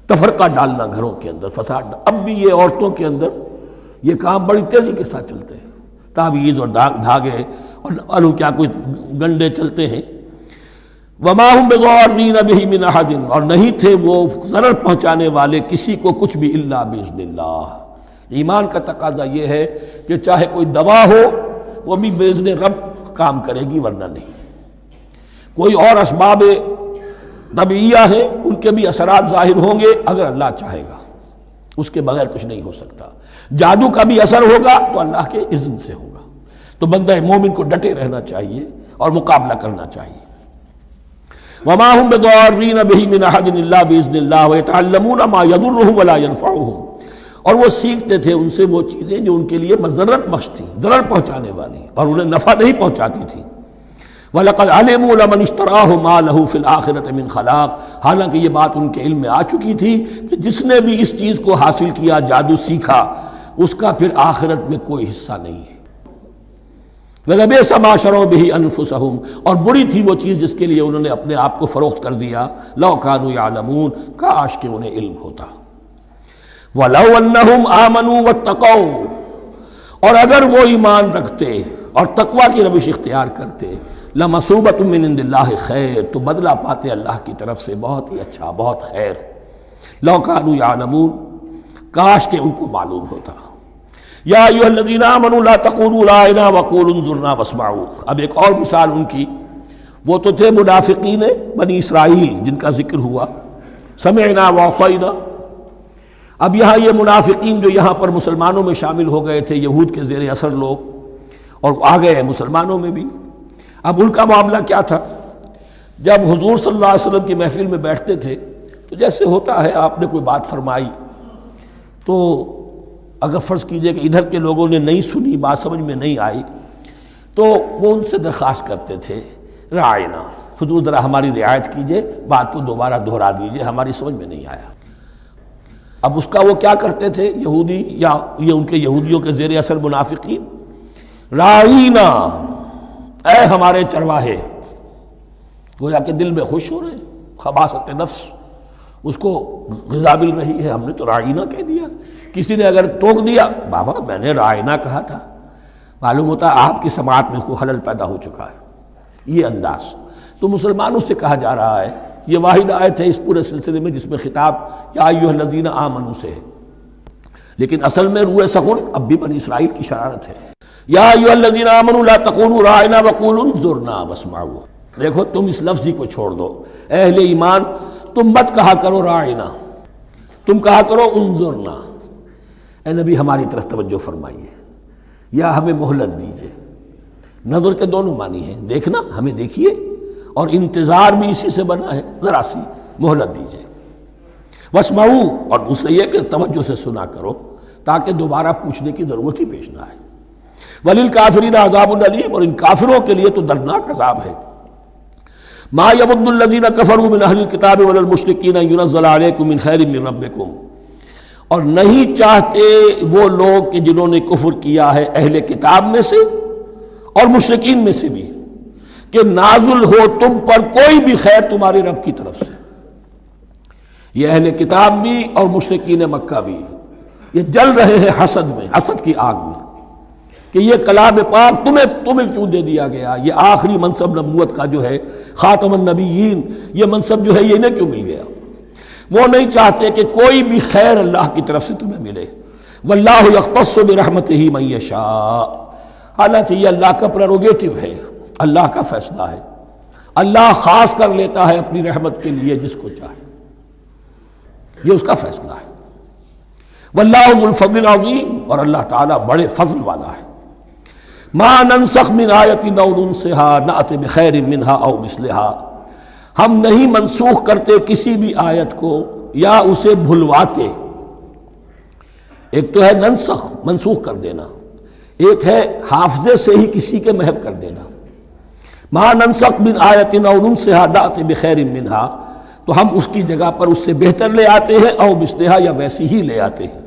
تفرقہ ڈالنا گھروں کے اندر، فساد۔ اب بھی یہ عورتوں کے اندر یہ کام بڑی تیزی کے ساتھ چلتے ہیں، تعویذ اور دھاگے اور کیا کچھ گنڈے چلتے ہیں۔ وما هم بضارین بہ من احد، اور نہیں تھے وہ ضرر پہنچانے والے کسی کو کچھ بھی الا باذن اللہ۔ ایمان کا تقاضا یہ ہے کہ چاہے کوئی دوا ہو وہ بھی باذن رب کام کرے گی، ورنہ نہیں۔ کوئی اور اسباب طبیعیہ ہیں، ان کے بھی اثرات ظاہر ہوں گے اگر اللہ چاہے گا، اس کے بغیر کچھ نہیں ہو سکتا۔ جادو کا بھی اثر ہوگا تو اللہ کے اذن سے ہوگا۔ تو بندہ مومن کو ڈٹے رہنا چاہیے اور مقابلہ کرنا چاہیے۔ وما هم بضارین بہ من احد الا باذن اللہ ویتعلمون ما یضرهم ولا ينفعهم، اور وہ سیکھتے تھے ان سے وہ چیزیں جو ان کے لیے مضرت بخش تھیں، ضرر پہنچانے والی، اور انہیں نفع نہیں پہنچاتی تھیں۔ وَلَقَدْ عَلِمُوا لَمَنِ اشْتَرَاهُ مَا لَهُ فِي الْآخِرَةِ مِنْ خَلَاقٍ، حالانکہ یہ بات ان کے علم میں آ چکی تھی کہ جس نے بھی اس چیز کو حاصل کیا، جادو سیکھا، اس کا پھر آخرت میں کوئی حصہ نہیں ہے۔ وَلَبِئْسَ مَا شَرَوْا بِهِ أَنفُسَهُمْ، اور بری تھی وہ چیز جس کے لیے انہوں نے اپنے آپ کو فروخت کر دیا۔ لَوْ كَانُوا يَعْلَمُونَ، کاش کہ انہیں علم ہوتا۔ وَلَوْ أَنَّهُمْ آمَنُوا وَاتَّقَوْا، اور اگر وہ ایمان رکھتے اور تقوی کی روش اختیار کرتے، لمثوبۃ من عند اللہ خیر، تو بدلہ پاتے اللہ کی طرف سے بہت ہی اچھا، بہت خیر۔ لو کانوا یعلمون، کاش کہ ان کو معلوم ہوتا۔ یا ایھا الذین آمنوا لا تقولوا راعنا وقولوا انظرنا واسمعوا۔ اب ایک اور مثال ان کی، وہ تو تھے منافقین بنی اسرائیل جن کا ذکر ہوا، سمعنا وعصینا۔ اب یہاں یہ منافقین جو یہاں پر مسلمانوں میں شامل ہو گئے تھے، یہود کے زیر اثر لوگ، اور آ گئے ہیں مسلمانوں میں بھی۔ اب ان کا معاملہ کیا تھا؟ جب حضور صلی اللہ علیہ وسلم کی محفل میں بیٹھتے تھے تو جیسے ہوتا ہے، آپ نے کوئی بات فرمائی تو اگر فرض کیجئے کہ ادھر کے لوگوں نے نہیں سنی، بات سمجھ میں نہیں آئی، تو وہ ان سے درخواست کرتے تھے راعنا، حضور ذرا ہماری رعایت کیجئے، بات کو دوبارہ دہرا دیجئے، ہماری سمجھ میں نہیں آیا۔ اب اس کا وہ کیا کرتے تھے یہودی، یا یہ ان کے یہودیوں کے زیر اثر منافقین؟ راعینا، اے ہمارے چرواہے، گویا کہ دل میں خوش ہو رہے ہیں، خباثت نفس اس کو غذا مل رہی ہے، ہم نے تو راعینا کہہ دیا۔ کسی نے اگر ٹوک دیا، بابا میں نے راعینا کہا تھا، معلوم ہوتا ہے آپ کی سماعت میں کوئی خلل پیدا ہو چکا ہے، یہ انداز۔ تو مسلمانوں سے کہا جا رہا ہے، یہ واحد آیت ہے اس پورے سلسلے میں جس میں خطاب یا ایھا الذین آمنوا سے ہے، لیکن اصل میں روح سخن اب بھی بنی اسرائیل کی شرارت ہے۔ یا ایھا الذین آمنوا لا تقولوا راعنا وقولوا انظرنا واسمعوا۔ دیکھو تم اس لفظ کو چھوڑ دو، اے اہل ایمان تم مت کہا کرو راعنا، تم کہا کرو انظرنا، اے نبی ہماری طرف توجہ فرمائیے یا ہمیں مہلت دیجیے۔ نظر کے دونوں معنی ہیں، دیکھنا، ہمیں دیکھیے، اور انتظار بھی اسی سے بنا ہے، ذرا سی مہلت دیجیے۔ واسمعوا، اور دوسرے یہ کہ توجہ سے سنا کرو تاکہ دوبارہ پوچھنے کی ضرورت ہی پیش نہ آئے۔ وللکافرین عذاب الیم، اور ان کافروں کے لیے تو دردناک عذاب ہے۔ ما یود الذین کفروا من اہل الکتاب ولا المشرکین ان ینزل علیکم من خیر من ربکم، اور نہیں چاہتے وہ لوگ کہ جنہوں نے کفر کیا ہے اہل کتاب میں سے اور مشرکین میں سے بھی، کہ نازل ہو تم پر کوئی بھی خیر تمہاری رب کی طرف سے۔ یہ اہل کتاب بھی اور مشرکین مکہ بھی یہ جل رہے ہیں حسد میں، حسد کی آگ میں، کہ یہ کلام پاک تمہیں کیوں دے دیا گیا، یہ آخری منصب نبوت کا جو ہے خاتم النبیین، یہ منصب جو ہے یہ انہیں کیوں مل گیا؟ وہ نہیں چاہتے کہ کوئی بھی خیر اللہ کی طرف سے تمہیں ملے۔ واللہ یختص برحمتہ من یشاء، حالانکہ یہ اللہ کا پریروگیٹو ہے، اللہ کا فیصلہ ہے، اللہ خاص کر لیتا ہے اپنی رحمت کے لیے جس کو چاہے، یہ اس کا فیصلہ ہے۔ واللہ ذو الفضل العظیم، اور اللہ تعالیٰ بڑے فضل والا ہے۔ ما ننسخ من آیت او ننسها نأت بخیر منہا او مثلہا، ہم نہیں منسوخ کرتے کسی بھی آیت کو یا اسے بھلواتے۔ ایک تو ہے ننسخ، منسوخ کر دینا، ایک ہے حافظے سے ہی کسی کے محو کر دینا۔ ما ننسخ من آیت او ننسها نأت بخیر منہا، تو ہم اس کی جگہ پر اس سے بہتر لے آتے ہیں، او مثلہا، یا ویسی ہی لے آتے ہیں۔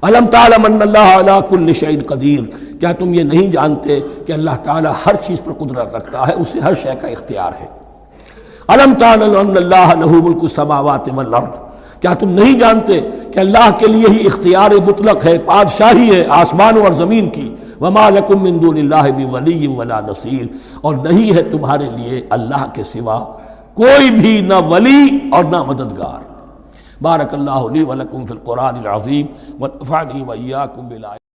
الم تعلم ان اللہ علی کل شیء قدیر، کیا تم یہ نہیں جانتے کہ اللہ تعالیٰ ہر چیز پر قدرت رکھتا ہے، اسے ہر شے کا اختیار ہے۔ الم تعلم ان اللہ لہ ملک السماوات والارض، کیا تم نہیں جانتے کہ اللہ کے لیے ہی اختیار مطلق ہے، بادشاہی ہے آسمانوں اور زمین کی۔ وما لکم من دون اللہ بولی ولا نصیر، اور نہیں ہے تمہارے لیے اللہ کے سوا کوئی بھی نہ ولی اور نہ مددگار۔ بارک اللہ لی ولکم فی القرآن العظیم ونفعنی وإیاکم بالآیات۔